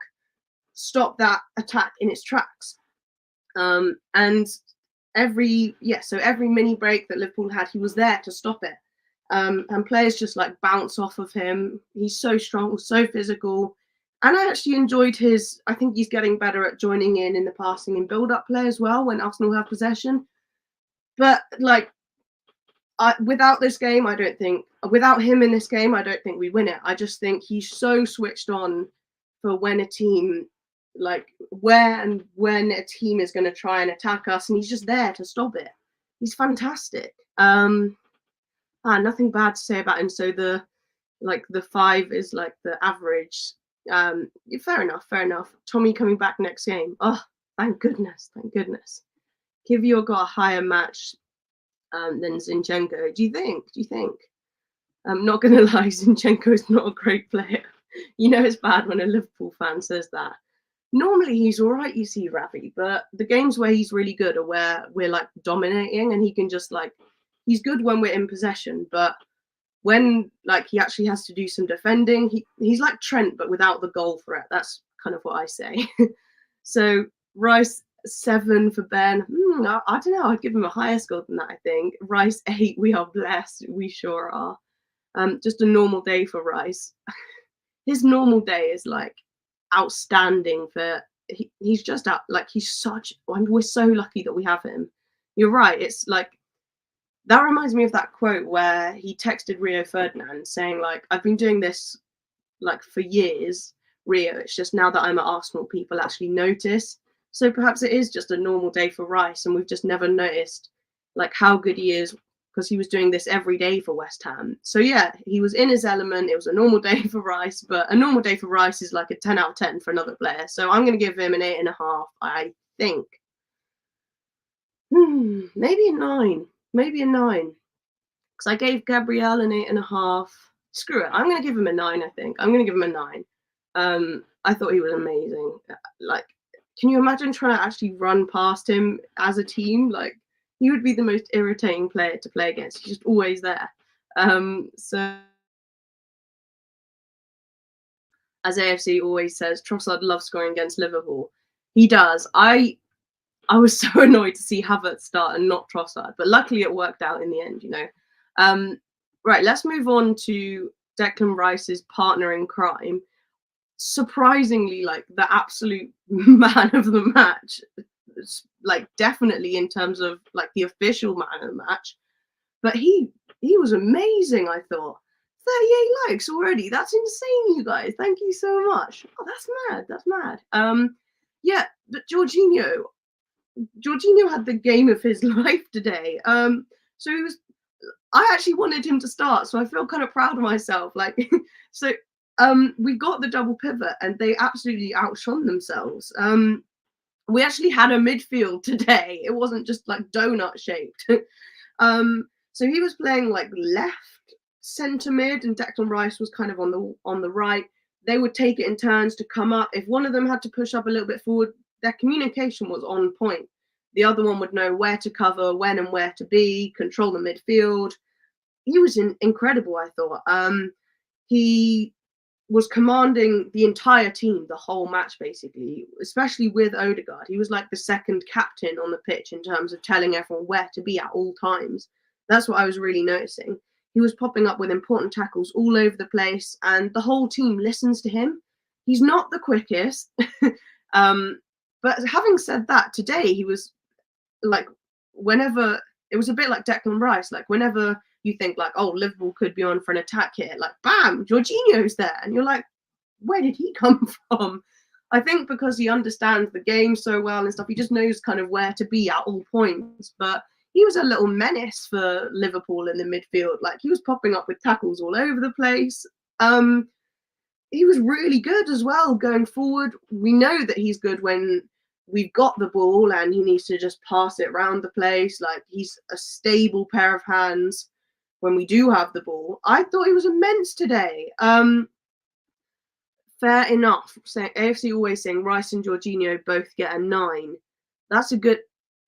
stop that attack in its tracks. And every mini break that Liverpool had, he was there to stop it. And players just like bounce off of him. He's so strong, so physical. And I actually enjoyed his. I think he's getting better at joining in the passing and build-up play as well when Arsenal have possession. But like, without this game, I don't think. Without him in this game, I don't think we win it. I just think he's so switched on for when a team, like when a team is going to try and attack us, and he's just there to stop it. He's fantastic. Nothing bad to say about him. So the 5 is like the average. Fair enough. Tommy coming back next game. Oh, thank goodness. Kivior got a higher match than Zinchenko. Do you think? I'm not gonna lie, Zinchenko is not a great player. You know it's bad when a Liverpool fan says that. Normally he's all right, you see, Ravi, but the games where he's really good are where we're like dominating, and he can just like, he's good when we're in possession, but when like he actually has to do some defending, he's like Trent but without the goal threat. That's kind of what I say. So Rice 7 for Ben. I don't know. I'd give him a higher score than that. I think Rice 8. We are blessed. We sure are. Just a normal day for Rice. His normal day is like outstanding. He's just out. Like he's such. We're so lucky that we have him. You're right. It's like. That reminds me of that quote where he texted Rio Ferdinand saying, like, I've been doing this, like, for years, Rio. It's just now that I'm at Arsenal, people actually notice. So perhaps it is just a normal day for Rice, and we've just never noticed, like, how good he is because he was doing this every day for West Ham. So, yeah, he was in his element. It was a normal day for Rice, but a normal day for Rice is like a 10 out of 10 for another player. So I'm going to give him an 8.5, I think. Maybe a 9. Maybe a 9, because I gave Gabriel an 8.5. Screw it, I'm going to give him a 9. I think I'm going to give him a 9. I thought he was amazing. Like, can you imagine trying to actually run past him as a team? Like, he would be the most irritating player to play against. He's just always there. So, as AFC always says, Trossard loves scoring against Liverpool. He does. I was so annoyed to see Havertz start and not Trossard, but luckily it worked out in the end, you know. Right, let's move on to Declan Rice's partner in crime. Surprisingly, like the absolute man of the match, like definitely in terms of like the official man of the match, but he was amazing. I thought 38 likes already. That's insane, you guys. Thank you so much. Oh, that's mad. Yeah, but Jorginho had the game of his life today. So he was. I actually wanted him to start, so I feel kind of proud of myself. Like, so we got the double pivot, and they absolutely outshone themselves. We actually had a midfield today. It wasn't just like donut shaped. So he was playing like left centre mid, and Declan Rice was kind of on the right. They would take it in turns to come up. If one of them had to push up a little bit forward, their communication was on point. The other one would know where to cover, when and where to be, control the midfield. He was incredible, I thought. He was commanding the entire team the whole match, basically, especially with Odegaard. He was like the second captain on the pitch in terms of telling everyone where to be at all times. That's what I was really noticing. He was popping up with important tackles all over the place, and the whole team listens to him. He's not the quickest. But having said that, today he was like, whenever it was a bit like Declan Rice, like whenever you think like, oh, Liverpool could be on for an attack here, like bam, Jorginho's there, and you're like, where did he come from? I think because he understands the game so well and stuff, he just knows kind of where to be at all points. But he was a little menace for Liverpool in the midfield. Like he was popping up with tackles all over the place. He was really good as well going forward. We know that he's good when we've got the ball and he needs to just pass it around the place. Like he's a stable pair of hands when we do have the ball. I thought he was immense today. Fair enough. AFC always saying Rice and Jorginho both get a 9. That's a good,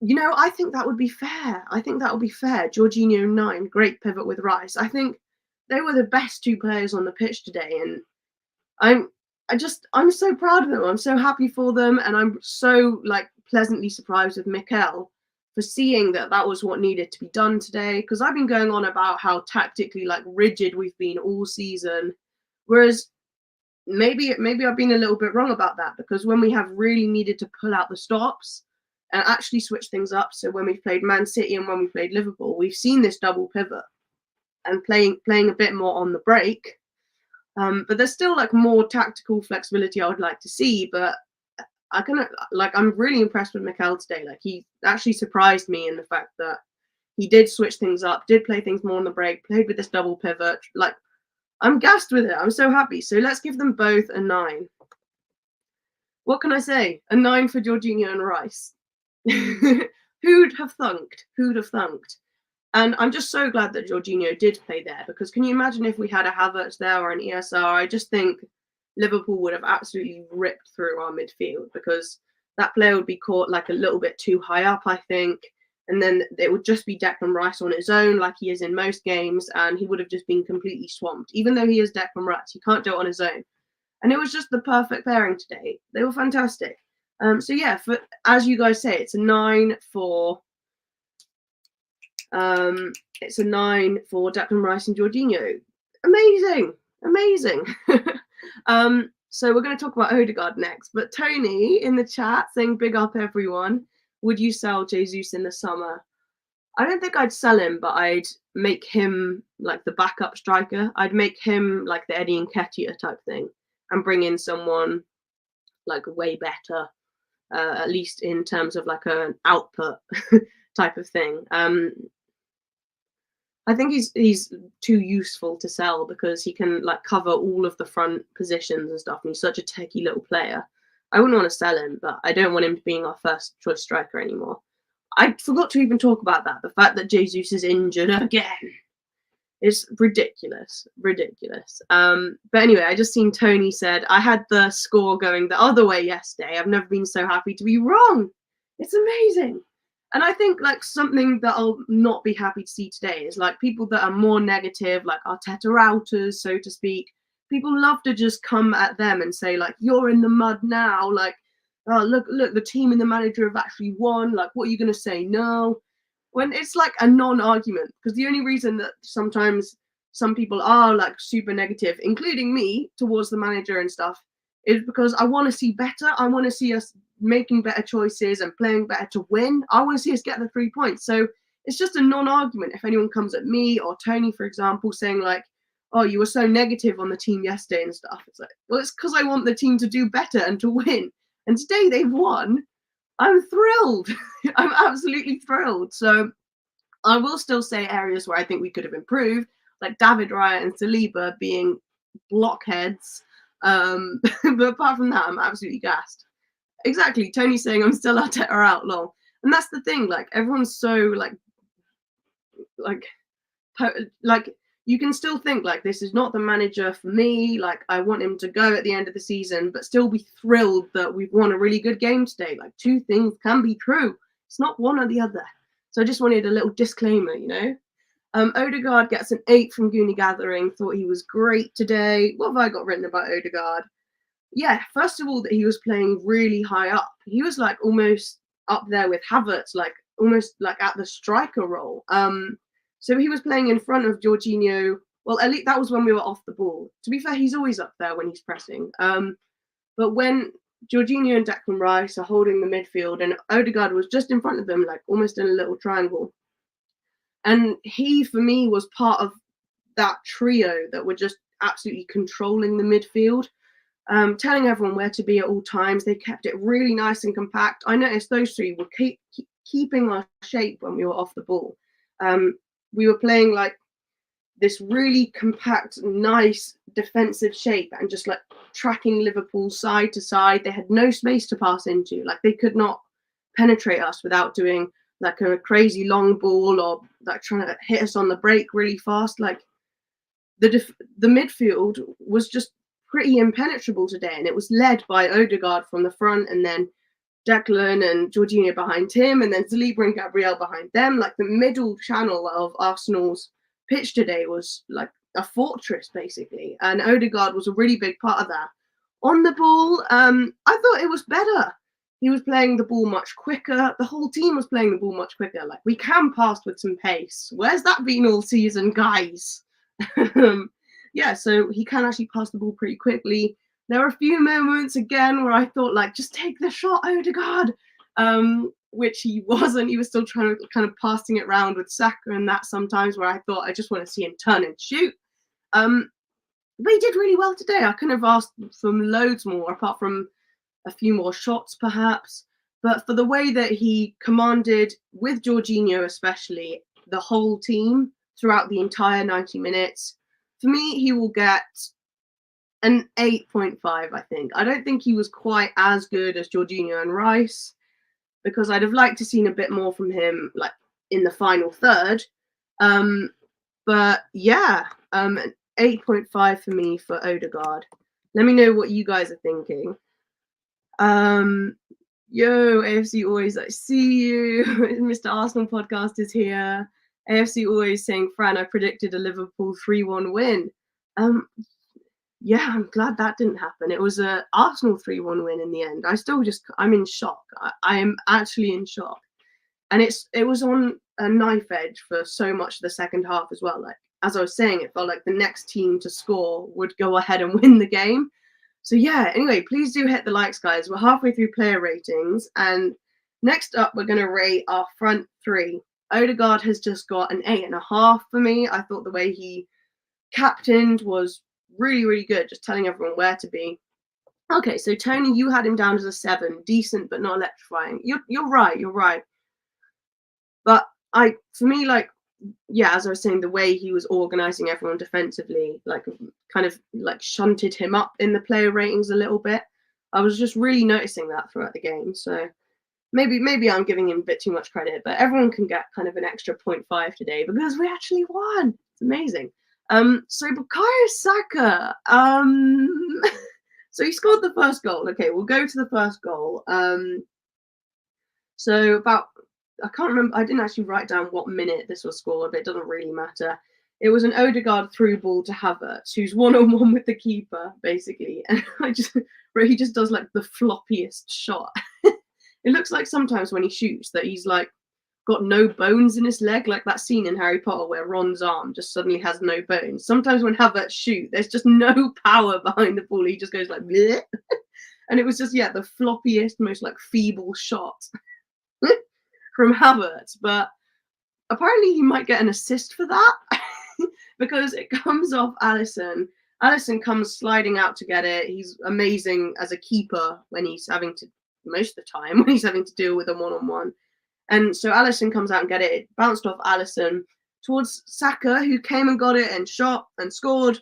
I think that would be fair. Jorginho 9, great pivot with Rice. I think they were the best 2 players on the pitch today, and I'm so proud of them. I'm so happy for them, and I'm so like pleasantly surprised with Mikel for seeing that was what needed to be done today. Because I've been going on about how tactically like rigid we've been all season, whereas maybe I've been a little bit wrong about that, because when we have really needed to pull out the stops and actually switch things up, so when we've played Man City and when we played Liverpool, we've seen this double pivot and playing a bit more on the break. But there's still like more tactical flexibility I would like to see. But I'm really impressed with Mikel today. Like, he actually surprised me in the fact that he did switch things up, did play things more on the break, played with this double pivot. Like, I'm gassed with it. I'm so happy. So let's give them both a 9. What can I say? A 9 for Jorginho and Rice. Who'd have thunked? Who'd have thunked? And I'm just so glad that Jorginho did play there, because can you imagine if we had a HAVERTZ there or an ESR? I just think Liverpool would have absolutely ripped through our midfield, because that player would be caught like a little bit too high up, I think. And then it would just be Declan Rice on his own, like he is in most games, and he would have just been completely swamped. Even though he is Declan Rice, he can't do it on his own. And it was just the perfect pairing today. They were fantastic. So yeah, as you guys say, it's a 9 for Declan Rice and Jorginho. Amazing, amazing. So we're going to talk about Odegaard next. But Tony in the chat saying, big up everyone. Would you sell Jesus in the summer? I don't think I'd sell him, but I'd make him like the backup striker. I'd make him like the Eddie Nketiah type thing and bring in someone like way better, at least in terms of like an output type of thing. I think he's too useful to sell, because he can like cover all of the front positions and stuff, and he's such a techie little player. I wouldn't want to sell him, but I don't want him being our first choice striker anymore. I forgot to even talk about that. The fact that Jesus is injured again is ridiculous, ridiculous. But anyway, I just seen Tony said, I had the score going the other way yesterday. I've never been so happy to be wrong. It's amazing. And I think like something that I'll not be happy to see today is like people that are more negative, like Arteta outers, so to speak. People love to just come at them and say like, you're in the mud now. Like, oh, look, the team and the manager have actually won. Like, what are you going to say? No. When it's like a non-argument, because the only reason that sometimes some people are like super negative, including me, towards the manager and stuff, is because I want to see better. I want to see us making better choices and playing better to win. I want to see us get the 3 points. So it's just a non-argument if anyone comes at me or Tony, for example, saying like, oh, you were so negative on the team yesterday and stuff. It's like, well, it's because I want the team to do better and to win. And today they've won. I'm thrilled. I'm absolutely thrilled. So I will still say areas where I think we could have improved, like David Raya and Saliba being blockheads. But apart from that, I'm absolutely gassed. Exactly. Tony's saying I'm still Arteta out, lol. And that's the thing. Like, everyone's so like you can still think like this is not the manager for me. Like, I want him to go at the end of the season, but still be thrilled that we've won a really good game today. Like, two things can be true. It's not one or the other. So I just wanted a little disclaimer, you know. Odegaard gets an 8 from Goonie Gathering. Thought he was great today. What have I got written about Odegaard? Yeah, first of all, that he was playing really high up. He was like almost up there with HAVERTZ, like almost like at the striker role. So he was playing in front of Jorginho. Well, at least that was when we were off the ball. To be fair, he's always up there when he's pressing. But when Jorginho and Declan Rice are holding the midfield and Odegaard was just in front of them, like almost in a little triangle. And he, for me, was part of that trio that were just absolutely controlling the midfield, telling everyone where to be at all times. They kept it really nice and compact. I noticed those three were keeping our shape when we were off the ball. We were playing like this really compact, nice defensive shape and just like tracking Liverpool side to side. They had no space to pass into. Like, they could not penetrate us without doing like a crazy long ball or like trying to hit us on the break really fast. Like, the midfield was just pretty impenetrable today, and it was led by Odegaard from the front, and then Declan and Jorginho behind him, and then Saliba and Gabriel behind them. Like, the middle channel of Arsenal's pitch today was like a fortress, basically, and Odegaard was a really big part of that. On the ball, I thought it was better. He was playing the ball much quicker. The whole team was playing the ball much quicker. Like, we can pass with some pace. Where's that been all season, guys? Yeah, so he can actually pass the ball pretty quickly. there were a few moments again where I thought, like, just take the shot, Odegaard, which he wasn't. He was still trying to kind of passing it around with Saka and that sometimes, where I thought I just want to see him turn and shoot. But he did really well today. I couldn't have asked for loads more, apart from a few more shots perhaps. But for the way that he commanded, with Jorginho especially, the whole team throughout the entire 90 minutes, for me, he will get an 8.5, I think. I don't think he was quite as good as Jorginho and Rice, because I'd have liked to seen a bit more from him, like, in the final third. But yeah, 8.5 for me for Odegaard. Let me know what you guys are thinking. Yo, AFC Always, I see you. Mr. Arsenal podcast is here. AFC Always saying, Fran, I predicted a Liverpool 3-1 win. Yeah, I'm glad that didn't happen. It was a Arsenal 3-1 win in the end. I'm in shock. I am actually in shock. And it was on a knife edge for so much of the second half as well. Like, as I was saying, it felt like the next team to score would go ahead and win the game. So yeah, anyway, please do hit the likes, guys. We're halfway through player ratings. And next up, we're going to rate our front three. Odegaard has just got an 8.5 for me. I thought the way he captained was really, really good, just telling everyone where to be. Okay, so Tony, you had him down as a 7. Decent, but not electrifying. You're right. But for me, like, yeah, as I was saying, the way he was organizing everyone defensively, like, kind of like shunted him up in the player ratings a little bit. I was just really noticing that throughout the game. So maybe I'm giving him a bit too much credit, but everyone can get kind of an extra 0.5 today because we actually won. It's amazing. So Bukayo Saka, so he scored the first goal. Okay, we'll go to the first goal. So I can't remember, I didn't actually write down what minute this was scored, but it doesn't really matter. It was an Odegaard through ball to Havertz, who's one-on-one with the keeper, basically. And he just does like the floppiest shot. It looks like sometimes when he shoots that he's like got no bones in his leg, like that scene in Harry Potter where Ron's arm just suddenly has no bones. Sometimes when Havertz shoot, there's just no power behind the ball. He just goes like, bleh. And it was just, yeah, the floppiest, most like feeble shot from Havertz. But apparently he might get an assist for that because it comes off Alisson. Alisson comes sliding out to get it. He's amazing as a keeper when he's having to, most of the time, when he's having to deal with a one-on-one. And so Alisson comes out and get it. It bounced off Alisson towards Saka, who came and got it and shot and scored.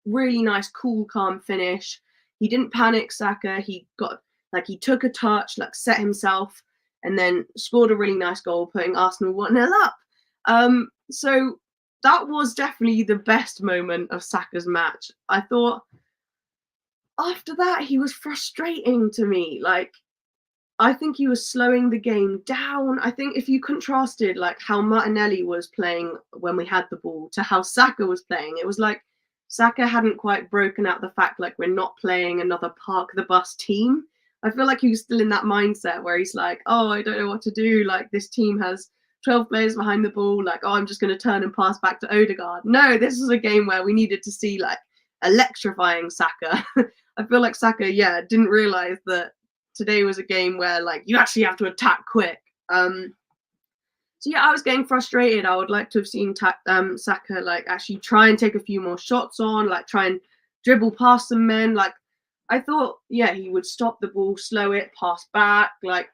Really nice, cool, calm finish. He didn't panic, Saka. He took a touch, like set himself, and then scored a really nice goal, putting Arsenal 1-0 up. So that was definitely the best moment of Saka's match. I thought after that, he was frustrating to me. Like, I think he was slowing the game down. I think if you contrasted like how Martinelli was playing when we had the ball to how Saka was playing, it was like Saka hadn't quite broken out the fact like we're not playing another park the bus team. I feel like he was still in that mindset where he's like, oh, I don't know what to do. Like, this team has 12 players behind the ball. Like, oh, I'm just going to turn and pass back to Odegaard. No, this was a game where we needed to see like electrifying Saka. I feel like Saka, yeah, didn't realize that today was a game where like you actually have to attack quick. So yeah, I was getting frustrated. I would like to have seen Saka like actually try and take a few more shots on, like try and dribble past some men. Like, I thought, yeah, he would stop the ball, slow it, pass back. Like,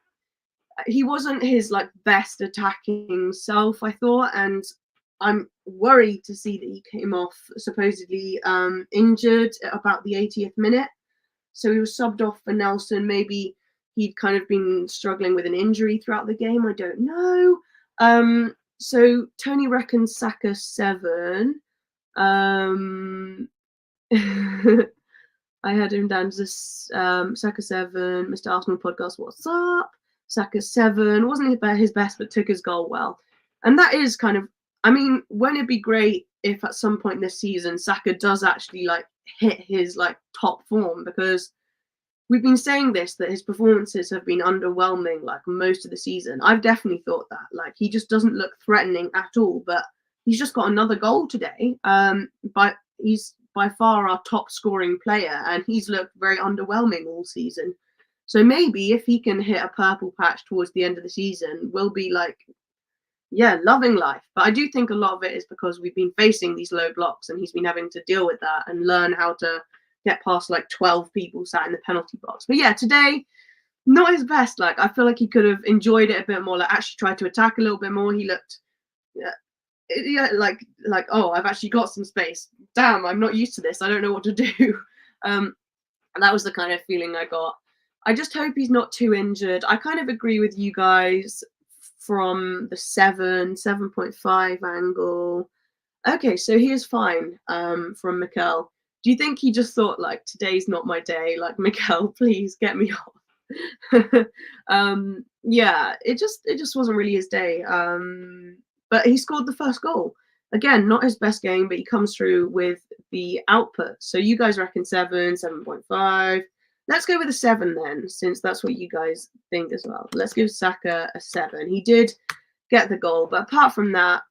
he wasn't his like best attacking self, I thought, and I'm worried to see that he came off supposedly injured at about the 80th minute. So he was subbed off for Nelson. Maybe he'd kind of been struggling with an injury throughout the game. I don't know. So Tony reckons Saka 7. I had him down as Saka 7. Mr. Arsenal podcast, what's up? Saka 7. Wasn't his best, but took his goal well. And that is kind of, I mean, won't it be great if at some point this season Saka does actually like hit his like top form? Because we've been saying this, that his performances have been underwhelming like most of the season. I've definitely thought that. Like, he just doesn't look threatening at all, but he's just got another goal today. But he's by far our top scoring player, and he's looked very underwhelming all season. So maybe if he can hit a purple patch towards the end of the season, we'll be like, yeah, loving life. But I do think a lot of it is because we've been facing these low blocks and he's been having to deal with that and learn how to get past like 12 people sat in the penalty box. But yeah, today, not his best. Like, I feel like he could have enjoyed it a bit more, like actually tried to attack a little bit more. He looked, like, oh, I've actually got some space. Damn, I'm not used to this. I don't know what to do. And that was the kind of feeling I got. I just hope he's not too injured. I kind of agree with you guys from the 7.5 angle. Okay, so he is fine from Mikel. Do you think he just thought, like, today's not my day? Like, Mikel, please get me off. Yeah, it just wasn't really his day. But he scored the first goal. Again, not his best game, but he comes through with the output. So you guys reckon 7, 7.5. Let's go with a 7 then, since that's what you guys think as well. Let's give Saka a 7. He did get the goal, but apart from that,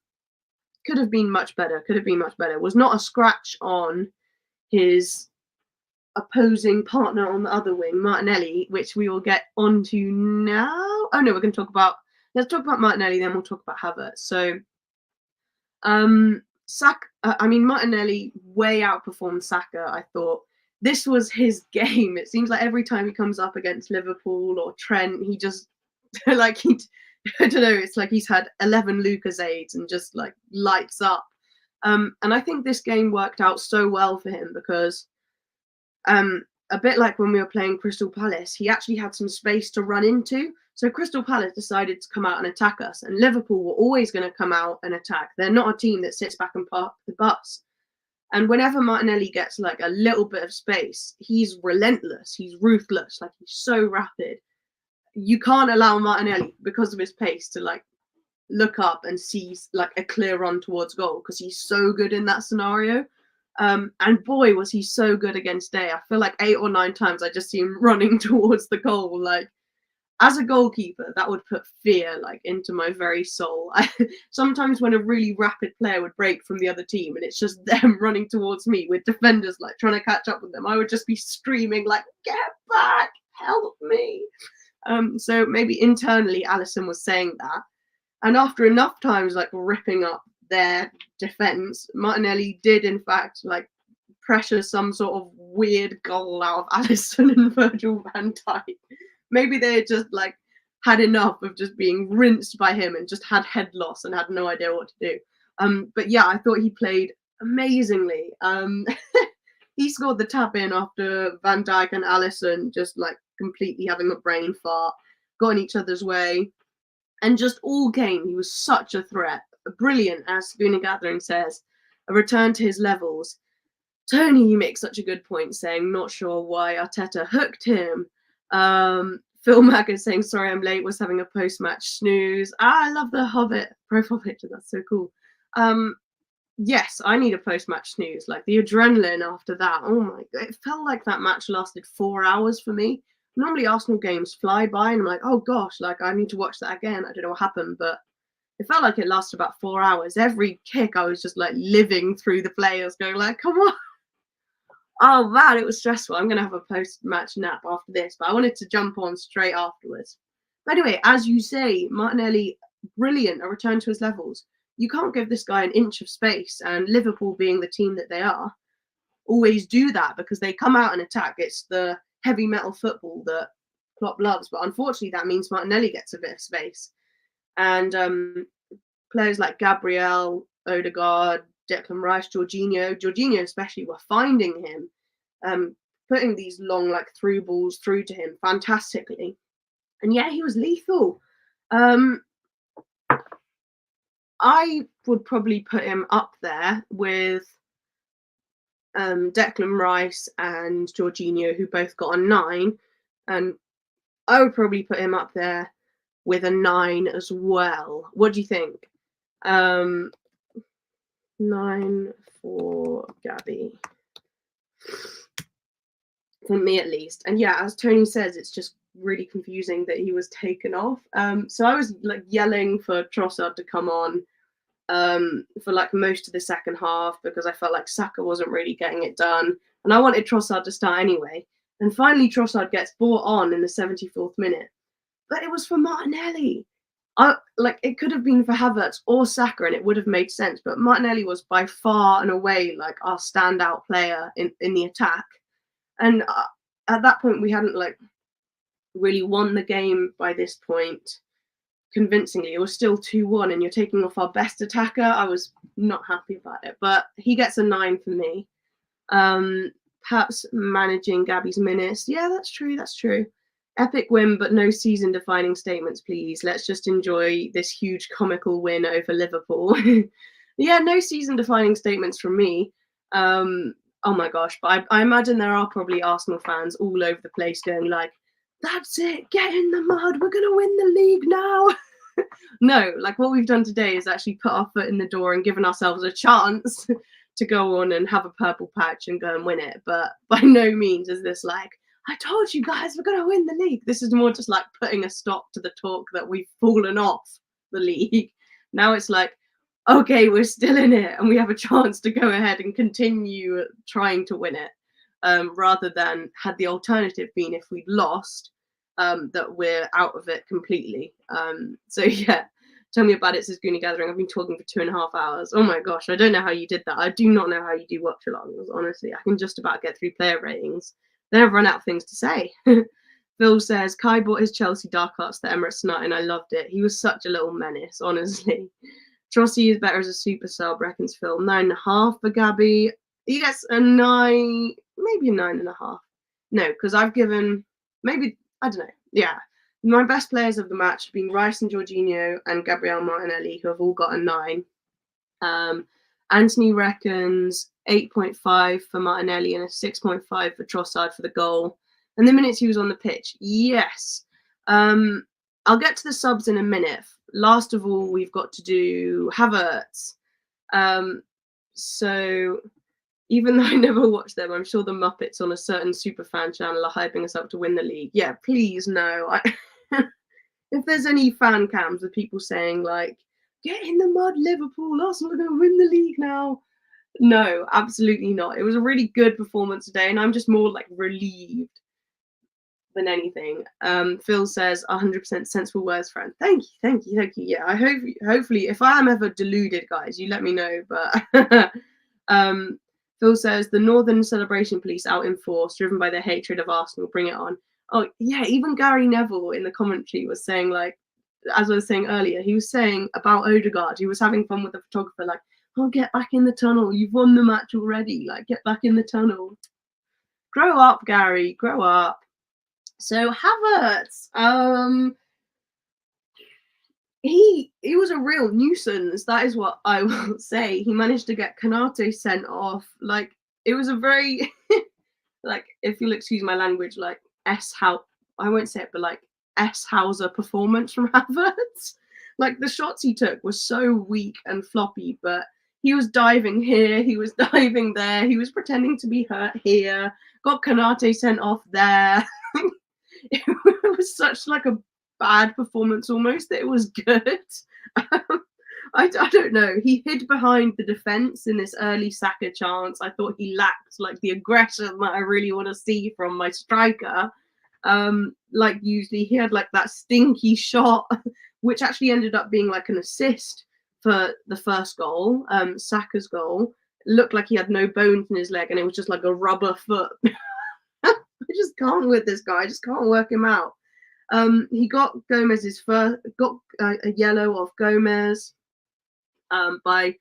could have been much better. Could have been much better. Was not a scratch on his opposing partner on the other wing, Martinelli, which we will get onto now. Oh no, we're going to talk about. Let's talk about Martinelli, then we'll talk about Havertz. So, Saka. I mean, Martinelli way outperformed Saka. I thought. This was his game. It seems like every time he comes up against Liverpool or Trent, he just like I don't know. It's like he's had 11 Lucasades and just like lights up. And I think this game worked out so well for him because, a bit like when we were playing Crystal Palace, he actually had some space to run into. So Crystal Palace decided to come out and attack us, and Liverpool were always going to come out and attack. They're not a team that sits back and park the bus. And whenever Martinelli gets like a little bit of space, he's relentless. He's ruthless. Like, he's so rapid. You can't allow Martinelli, because of his pace, to like look up and see like a clear run towards goal, because he's so good in that scenario. And boy, was he so good against Day. I feel like 8 or 9 times I just see him running towards the goal. Like, as a goalkeeper, that would put fear like into my very soul. Sometimes when a really rapid player would break from the other team and it's just them running towards me with defenders like trying to catch up with them, I would just be screaming like, "Get back! Help me!" So maybe internally Alisson was saying that. And after enough times like ripping up their defense, Martinelli did in fact like pressure some sort of weird goal out of Alisson and Virgil van Dijk. Maybe they had just like had enough of just being rinsed by him and just had head loss and had no idea what to do. But yeah, I thought he played amazingly. He scored the tap in after Van Dijk and Alisson just like completely having a brain fart, got in each other's way, and just all game he was such a threat. Brilliant, as Spooner Gathering says, a return to his levels. Tony, you make such a good point, saying not sure why Arteta hooked him. Phil Mack is saying, sorry I'm late, was having a post-match snooze. I love the Hobbit profile picture, that's so cool. Yes, I need a post-match snooze. Like, the adrenaline after that, oh my god, it felt like that match lasted 4 hours for me. Normally Arsenal games fly by and I'm like, oh gosh, like I need to watch that again. I don't know what happened, but it felt like it lasted about 4 hours. Every kick I was just like living through the players going like, come on. Oh man, it was stressful. I'm going to have a post-match nap after this, but I wanted to jump on straight afterwards. But anyway, as you say, Martinelli, brilliant, a return to his levels. You can't give this guy an inch of space, and Liverpool, being the team that they are, always do that because they come out and attack. It's the heavy metal football that Klopp loves, but unfortunately that means Martinelli gets a bit of space. And players like Gabriel, Odegaard, Declan Rice, Jorginho especially, were finding him, putting these long like through balls through to him fantastically. And yeah, he was lethal. I would probably put him up there with Declan Rice and Jorginho, who both got a 9. And I would probably put him up there with a 9 as well. What do you think? 9 for Gabby. For me at least. And yeah, as Tony says, it's just really confusing that he was taken off. So I was like yelling for Trossard to come on. for like most of the second half because I felt like Saka wasn't really getting it done, and I wanted Trossard to start anyway. And finally, Trossard gets brought on in the 74th minute, but it was for Martinelli. Like it could have been for Havertz or Saka, and it would have made sense. But Martinelli was by far and away like our standout player in the attack, and at that point we hadn't like really won the game by this point convincingly. It was still 2-1, and you're taking off our best attacker. I was not happy about it, but he gets a 9 for me. Perhaps managing Gabby's minutes. Yeah, that's true. That's true. Epic win, but no season-defining statements, please. Let's just enjoy this huge comical win over Liverpool. Yeah, no season-defining statements from me. Oh my gosh, but I imagine there are probably Arsenal fans all over the place going like, that's it, get in the mud, we're going to win the league now. No, like what we've done today is actually put our foot in the door and given ourselves a chance to go on and have a purple patch and go and win it. But by no means is this like, I told you guys we're going to win the league. This is more just like putting a stop to the talk that we've fallen off the league. Now it's like, okay, we're still in it and we have a chance to go ahead and continue trying to win it, rather than had the alternative been if we'd lost, that we're out of it completely. So yeah, tell me about it, says Goonie Gathering. I've been talking for 2.5 hours. Oh my gosh, I don't know how you did that. I do not know how you do watch-alongs, honestly. I can just about get through player ratings. Then I've run out of things to say. Phil says, Kai bought his Chelsea dark arts to Emirates tonight and I loved it. He was such a little menace, honestly. Trossi is better as a super sub, reckons Phil. 9.5 for Gabby. He gets a 9, maybe a 9.5. No, because I've given, maybe, I don't know. Yeah. My best players of the match have been Rice and Jorginho and Gabriel Martinelli, who have all got a 9. Anthony reckons 8.5 for Martinelli and a 6.5 for Trossard for the goal. And the minutes he was on the pitch, yes. I'll get to the subs in a minute. Last of all, we've got to do Havertz. So even though I never watched them, I'm sure the Muppets on a certain superfan channel are hyping us up to win the league. Yeah, please, no. If there's any fan cams of people saying like, get in the mud, Liverpool, Arsenal are going to win the league now. No, absolutely not. It was a really good performance today, and I'm just more like relieved than anything. Phil says 100% sensible words, friend. Thank you. Yeah, I hope, hopefully, if I am ever deluded, guys, you let me know. But Phil says the Northern Celebration Police out in force, driven by their hatred of Arsenal. Bring it on. Oh yeah, even Gary Neville in the commentary was saying like, as I was saying earlier, he was saying about Odegaard, he was having fun with the photographer, like, oh, get back in the tunnel. You've won the match already. Like, get back in the tunnel. Grow up, Gary. Grow up. So Havertz, he was a real nuisance. That is what I will say. He managed to get Konate sent off. Like, it was a very, like, if you'll excuse my language, like, I won't say it, but like, S-Hauser performance from Havertz. Like, the shots he took were so weak and floppy, but he was diving here, he was diving there, he was pretending to be hurt here, got Konate sent off there. It was such like a bad performance almost that it was good. I don't know. He hid behind the defence in this early Saka chance. I thought he lacked like the aggression that I really want to see from my striker. Like usually he had like that stinky shot, which actually ended up being like an assist for the first goal, Saka's goal. It looked like he had no bones in his leg and it was just like a rubber foot. I just can't with this guy. I just can't work him out. He got Gomez's got a yellow off Gomez by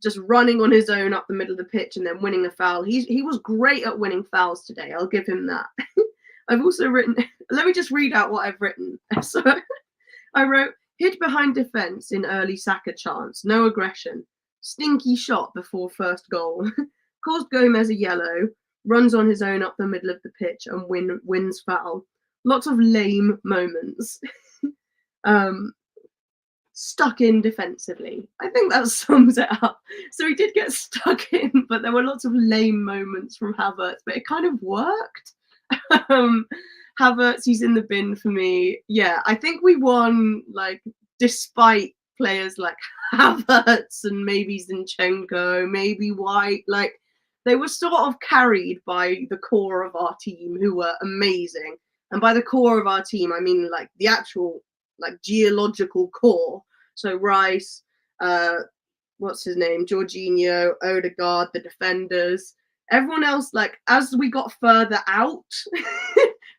just running on his own up the middle of the pitch and then winning a foul. He was great at winning fouls today. I'll give him that. I've also written, let me just read out what I've written. So I wrote, hid behind defence in early Saka chance, no aggression, stinky shot before first goal, caused Gomez a yellow, runs on his own up the middle of the pitch and wins foul. Lots of lame moments. Stuck in defensively. I think that sums it up. So he did get stuck in, but there were lots of lame moments from Havertz, but it kind of worked. Havertz, he's in the bin for me. Yeah, I think we won like despite players like Havertz and maybe Zinchenko, maybe White. Like, they were sort of carried by the core of our team, who were amazing. And by the core of our team, I mean like the actual like geological core. So Rice, what's his name, Jorginho, Odegaard, the defenders, everyone else. Like, as we got further out,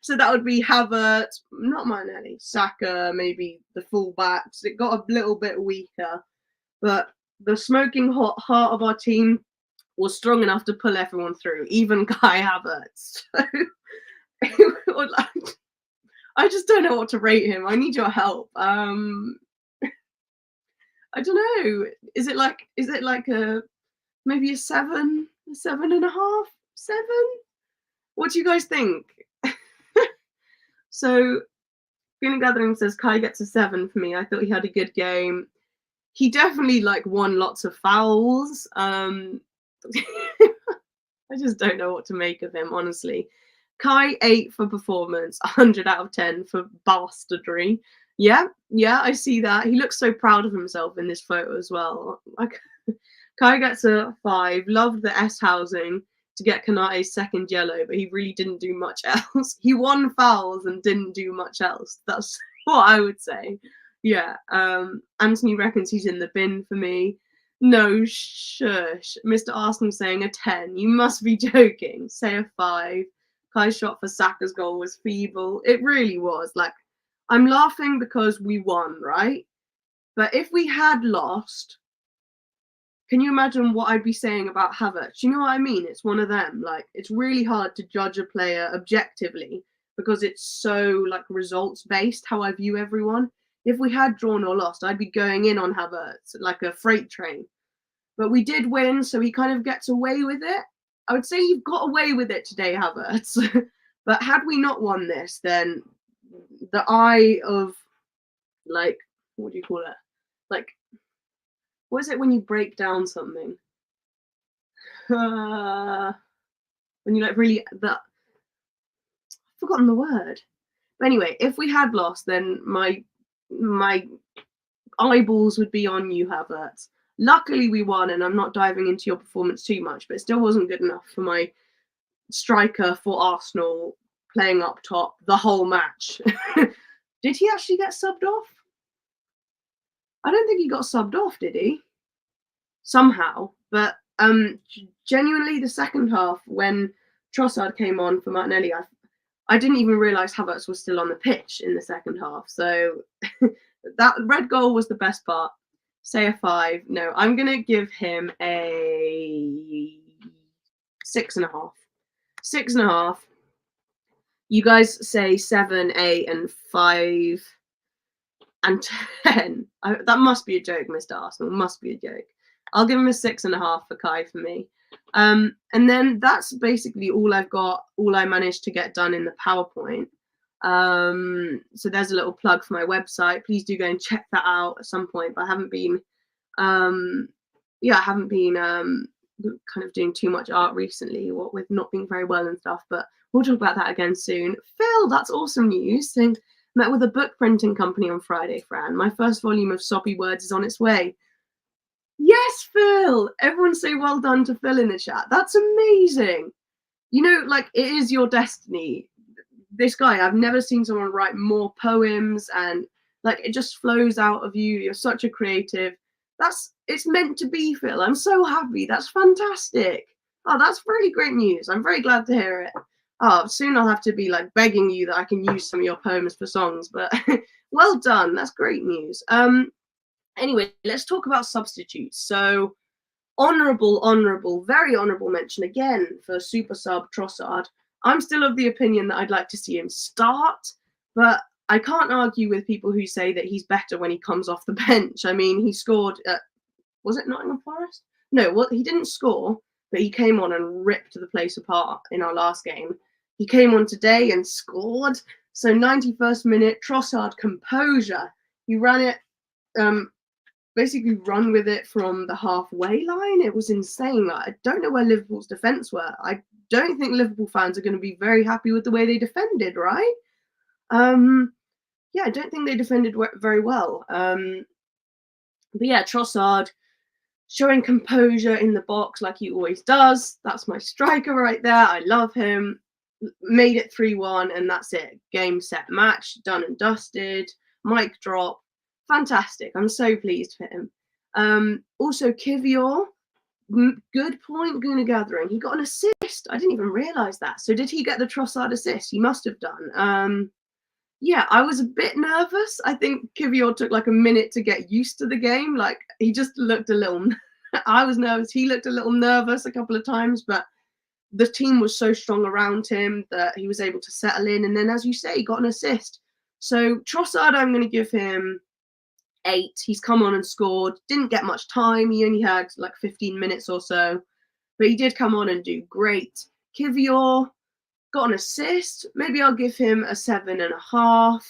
so that would be Havertz, not Martinelli, Saka, maybe the fullbacks. It got a little bit weaker, but the smoking hot heart of our team was strong enough to pull everyone through, even Kai Havertz. So I just don't know what to rate him. I need your help. I don't know. Is it like a maybe a 7, 7.5, 7? What do you guys think? So Green Gathering says Kai gets a 7 for me. I thought he had a good game. He definitely like won lots of fouls. I just don't know what to make of him, honestly. Kai 8 for performance, 100 out of 10 for bastardry. Yeah, I see that. He looks so proud of himself in this photo as well. Like, Kai gets a 5. Loved the S housing to get Kanate's second yellow, but he really didn't do much else. He won fouls and didn't do much else. That's what I would say. Yeah. Anthony reckons he's in the bin for me. No, shush. Mr. Arsenal saying a 10. You must be joking. Say a 5. Kai's shot for Saka's goal was feeble. It really was. Like, I'm laughing because we won, right? But if we had lost, can you imagine what I'd be saying about Havertz? You know what I mean? It's one of them. Like, it's really hard to judge a player objectively because it's so like results based how I view everyone. If we had drawn or lost, I'd be going in on Havertz like a freight train. But we did win, so he kind of gets away with it. I would say you've got away with it today, Havertz. But had we not won this, then the eye of, like, what do you call it? Like, what is it when you break down something? When you like really, I've forgotten the word. But anyway, if we had lost, then my eyeballs would be on you, Havertz. Luckily we won, and I'm not diving into your performance too much, but it still wasn't good enough for my striker for Arsenal playing up top the whole match. Did he actually get subbed off? I don't think he got subbed off, did he? Somehow. But genuinely, the second half, when Trossard came on for Martinelli, I didn't even realise Havertz was still on the pitch in the second half. So that red goal was the best part. Say a 5. No, I'm going to give him a 6.5. 6.5. You guys say 7, 8, and 5, and 10. That must be a joke, Mr. Arsenal. Must be a joke. I'll give him a 6.5 for Kai for me. And then that's basically all I've got, all I managed to get done in the PowerPoint. So there's a little plug for my website. Please do go and check that out at some point. But I haven't been, kind of doing too much art recently, what with not being very well and stuff. But we'll talk about that again soon. Phil, that's awesome news. Saying, met with a book printing company on Friday, Fran. My first volume of Soppy Words is on its way. Yes, Phil. Everyone say well done to Phil in the chat. That's amazing. You know, like, it is your destiny. This guy, I've never seen someone write more poems, and like it just flows out of you. You're such a creative. It's meant to be, Phil. I'm so happy. That's fantastic. Oh, that's really great news. I'm very glad to hear it. Oh, soon I'll have to be like begging you that I can use some of your poems for songs, but well done. That's great news. Anyway, let's talk about substitutes. So honourable, very honourable mention again for super sub Trossard. I'm still of the opinion that I'd like to see him start, but I can't argue with people who say that he's better when he comes off the bench. I mean, he scored at, was it Nottingham Forest? No, well, he didn't score, but he came on and ripped the place apart in our last game. He came on today and scored. So 91st minute, Trossard composure. He ran it, basically run with it from the halfway line. It was insane. Like, I don't know where Liverpool's defence were. I don't think Liverpool fans are going to be very happy with the way they defended, right? Yeah, I don't think they defended very well. But yeah, Trossard showing composure in the box like he always does. That's my striker right there. I love him. Made it 3-1, and that's it. Game, set, match, done and dusted. Mic drop. Fantastic. I'm so pleased for him. Also, Kivior, good point, Gooner Gathering. He got an assist. I didn't even realise that. So did he get the Trossard assist? He must have done. Yeah, I was a bit nervous. I think Kivior took like a minute to get used to the game. Like, he just looked a little... I was nervous. He looked a little nervous a couple of times, but the team was so strong around him that he was able to settle in. And then, as you say, he got an assist. So Trossard, I'm going to give him 8. He's come on and scored. Didn't get much time. He only had like 15 minutes or so, but he did come on and do great. Kivior got an assist. Maybe I'll give him a 7.5.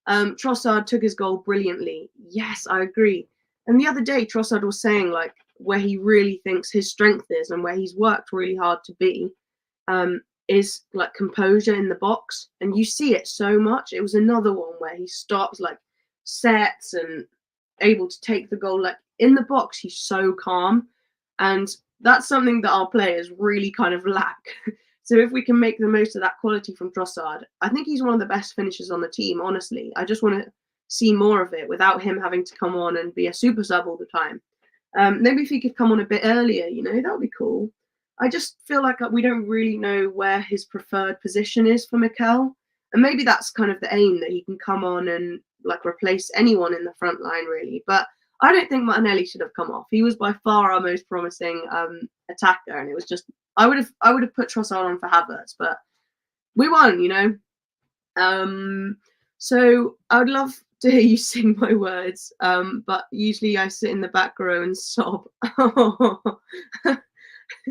Trossard took his goal brilliantly. Yes, I agree. And the other day, Trossard was saying like where he really thinks his strength is and where he's worked really hard to be is like composure in the box. And you see it so much. It was another one where he stops, like sets and able to take the goal. Like in the box, he's so calm. And that's something that our players really kind of lack. So if we can make the most of that quality from Trossard, I think he's one of the best finishers on the team, honestly. I just want to see more of it without him having to come on and be a super sub all the time. Maybe if he could come on a bit earlier, you know, that would be cool. I just feel like we don't really know where his preferred position is for Mikel. And maybe that's kind of the aim, that he can come on and like replace anyone in the front line, really. But I don't think Martinelli should have come off. He was by far our most promising attacker, and it was just I would have put Trossard on for Havertz, but we won, you know. So I would love to hear you sing my words, but usually I sit in the back row and sob.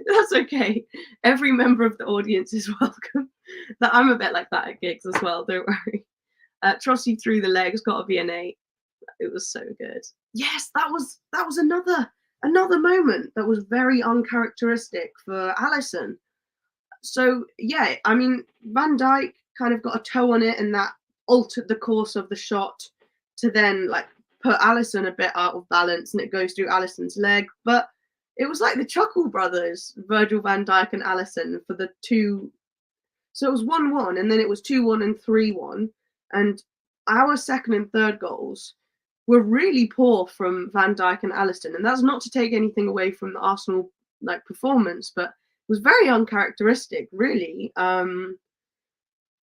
That's okay. Every member of the audience is welcome. That I'm a bit like that at gigs as well. Don't worry. Trossi through the legs, got to be an 8. It was so good. Yes, that was another moment that was very uncharacteristic for Alisson. So yeah, I mean, Van Dijk kind of got a toe on it, and that altered the course of the shot to then like put Alisson a bit out of balance, and it goes through Alisson's leg. But it was like the Chuckle brothers, Virgil van Dijk and Alisson, for the 2. So it was 1-1, and then it was 2-1 and 3-1. And our second and third goals were really poor from Van Dijk and Alisson. And that's not to take anything away from the Arsenal like performance, but it was very uncharacteristic, really.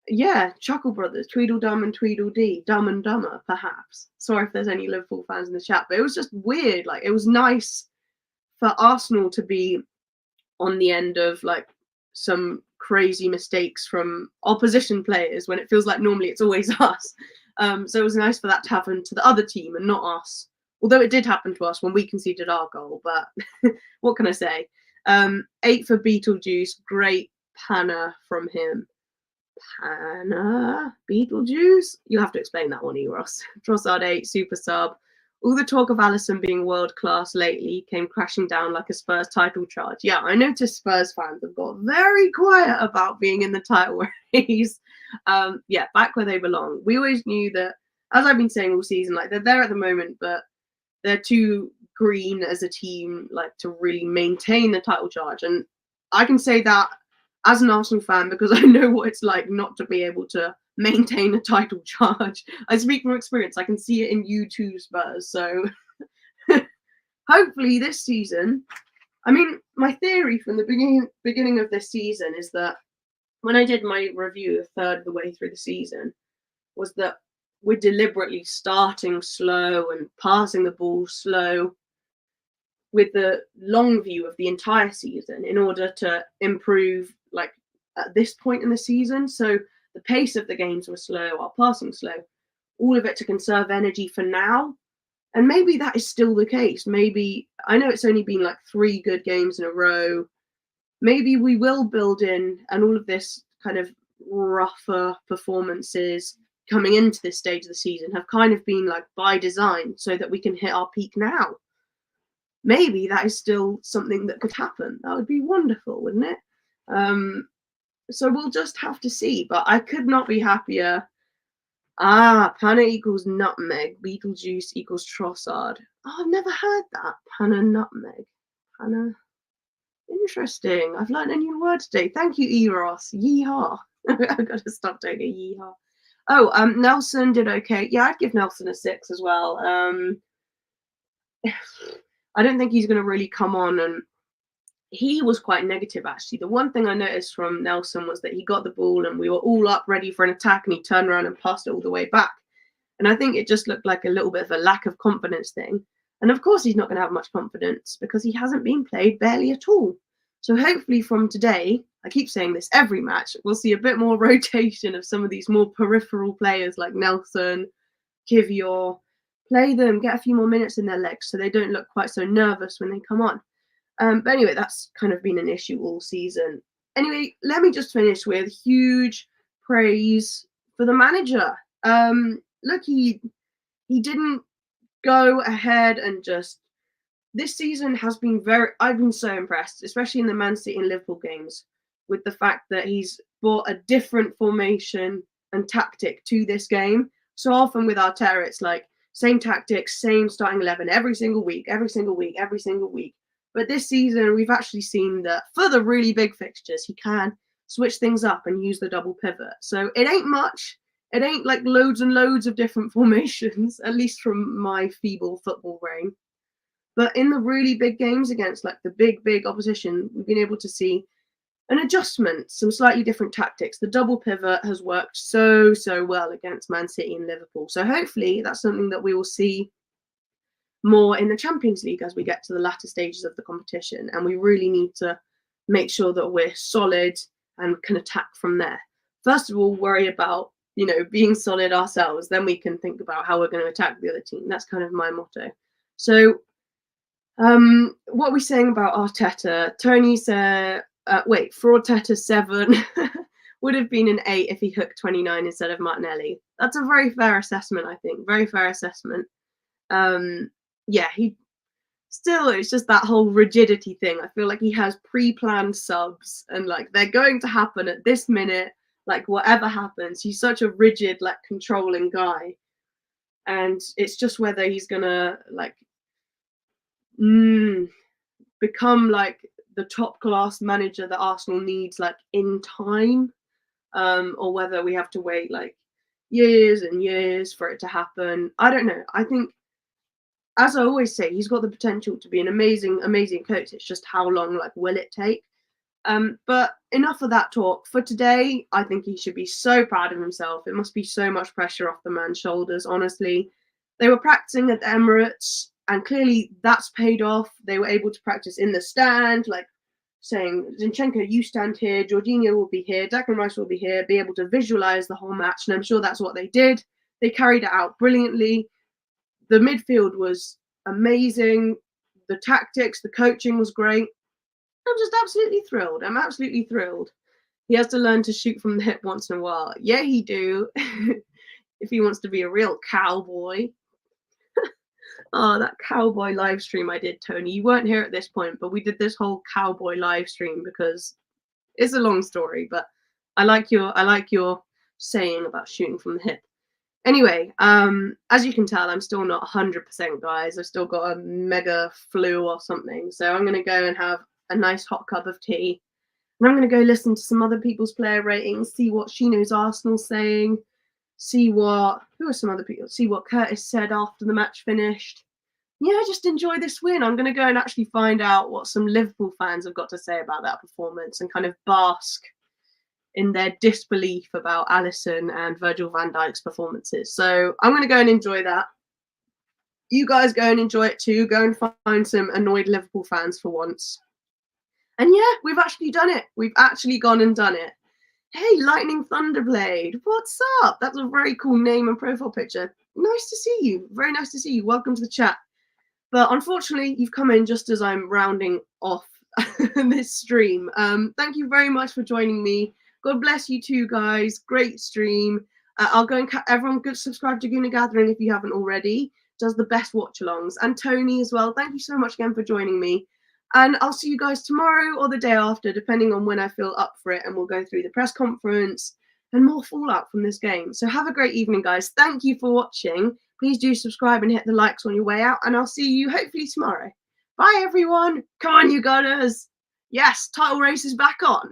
Yeah, Chuckle Brothers, Tweedledum and Tweedledee, Dumb and Dumber, perhaps. Sorry if there's any Liverpool fans in the chat, but it was just weird. Like, it was nice for Arsenal to be on the end of like some crazy mistakes from opposition players when it feels like normally it's always us. So it was nice for that to happen to the other team and not us. Although it did happen to us when we conceded our goal, but what can I say? 8 for Beetlejuice, great panna from him. Panna? Beetlejuice? You'll have to explain that one, Eros. Trossard 8, super sub. All the talk of Alisson being world class lately came crashing down like a Spurs title charge. Yeah, I noticed Spurs fans have got very quiet about being in the title race. Yeah, back where they belong. We always knew that, as I've been saying all season, like they're there at the moment, but they're too green as a team, like to really maintain the title charge. And I can say that as an Arsenal fan because I know what it's like not to be able to maintain a title charge. I speak from experience. I can see it in you too, Spurs. So hopefully this season, I mean, my theory from the beginning of this season is that when I did my review a third of the way through the season, was that we're deliberately starting slow and passing the ball slow with the long view of the entire season in order to improve like at this point in the season. So the pace of the games were slow, our passing slow, all of it to conserve energy for now. And maybe that is still the case. Maybe, I know it's only been like 3 good games in a row. Maybe we will build in, and all of this kind of rougher performances coming into this stage of the season have kind of been like by design so that we can hit our peak now. Maybe that is still something that could happen. That would be wonderful, wouldn't it? So we'll just have to see. But I could not be happier Ah, Panna equals nutmeg. Beetlejuice equals Trossard. Oh, I've never heard that. Panna nutmeg. Panna. Interesting. I've learned a new word today. Thank you, Eros. Yeehaw. I've got to stop doing a yeehaw. Oh, Nelson did okay. Yeah, I'd give Nelson a 6 as well. I don't think he's going to really come on, and he was quite negative, actually. The one thing I noticed from Nelson was that he got the ball and we were all up ready for an attack, and he turned around and passed it all the way back. And I think it just looked like a little bit of a lack of confidence thing. And of course, he's not going to have much confidence because he hasn't been played barely at all. So hopefully from today, I keep saying this every match, we'll see a bit more rotation of some of these more peripheral players like Nelson, Kivior. Play them, get a few more minutes in their legs so they don't look quite so nervous when they come on. But anyway, that's kind of been an issue all season. Anyway, let me just finish with huge praise for the manager. Look, he didn't go ahead and just... This season has been I've been so impressed, especially in the Man City and Liverpool games, with the fact that he's brought a different formation and tactic to this game. So often with Arteta, it's like same tactics, same starting 11 every single week, every single week, every single week. But this season, we've actually seen that for the really big fixtures, he can switch things up and use the double pivot. So it ain't much. It ain't like loads and loads of different formations, at least from my feeble football brain. But in the really big games against like the big opposition, we've been able to see an adjustment, some slightly different tactics. The double pivot has worked so well against Man City and Liverpool. So hopefully that's something that we will see more in the Champions League as we get to the latter stages of the competition. And we really need to make sure that we're solid and can attack from there. First of all, worry about, being solid ourselves. Then we can think about how we're going to attack the other team. That's kind of my motto. So what are we saying about Arteta? Tony said, for Arteta 7 would have been an 8 if he hooked 29 instead of Martinelli. That's a very fair assessment, I think. Very fair assessment. Yeah, it's just that whole rigidity thing. I feel like he has pre-planned subs and like they're going to happen at this minute, like whatever happens. He's such a rigid, like controlling guy. And it's just whether he's gonna like become like the top class manager that Arsenal needs like in time, or whether we have to wait like years and years for it to happen. I don't know. I think, as I always say, he's got the potential to be an amazing coach. It's just how long will it take? But enough of that talk. For today, I think he should be so proud of himself. It must be so much pressure off the man's shoulders, honestly. They were practicing at the Emirates, and clearly that's paid off. They were able to practice in the stand, like saying, Zinchenko, you stand here, Jorginho will be here, Declan Rice will be here, be able to visualize the whole match. And I'm sure that's what they did. They carried it out brilliantly. The midfield was amazing. The tactics, the coaching was great. I'm just absolutely thrilled. I'm absolutely thrilled. He has to learn to shoot from the hip once in a while. Yeah, he do. If he wants to be a real cowboy. Oh, that cowboy live stream I did, Tony. You weren't here at this point, but we did this whole cowboy live stream because it's a long story, but I like your saying about shooting from the hip. Anyway, as you can tell, I'm still not 100%, guys. I've still got a mega flu or something. So I'm going to go and have a nice hot cup of tea. And I'm going to go listen to some other people's player ratings, see what She Knows Arsenal's saying, who are some other people, see what Curtis said after the match finished. Yeah, just enjoy this win. I'm going to go and actually find out what some Liverpool fans have got to say about that performance and kind of bask in their disbelief about Alisson and Virgil van Dijk's performances. So I'm going to go and enjoy that. You guys go and enjoy it too. Go and find some annoyed Liverpool fans for once. And yeah, we've actually done it. We've actually gone and done it. Hey, Lightning Thunderblade, what's up? That's a very cool name and profile picture. Nice to see you. Very nice to see you. Welcome to the chat. But unfortunately, you've come in just as I'm rounding off this stream. Thank you very much for joining me. God bless you too, guys. Great stream. I'll go and everyone go subscribe to Gooner Gathering if you haven't already. Does the best watch-alongs. And Tony as well. Thank you so much again for joining me. And I'll see you guys tomorrow or the day after, depending on when I feel up for it. And we'll go through the press conference and more fallout from this game. So have a great evening, guys. Thank you for watching. Please do subscribe and hit the likes on your way out, and I'll see you hopefully tomorrow. Bye, everyone. Come on, you Gooners. Yes, title race is back on.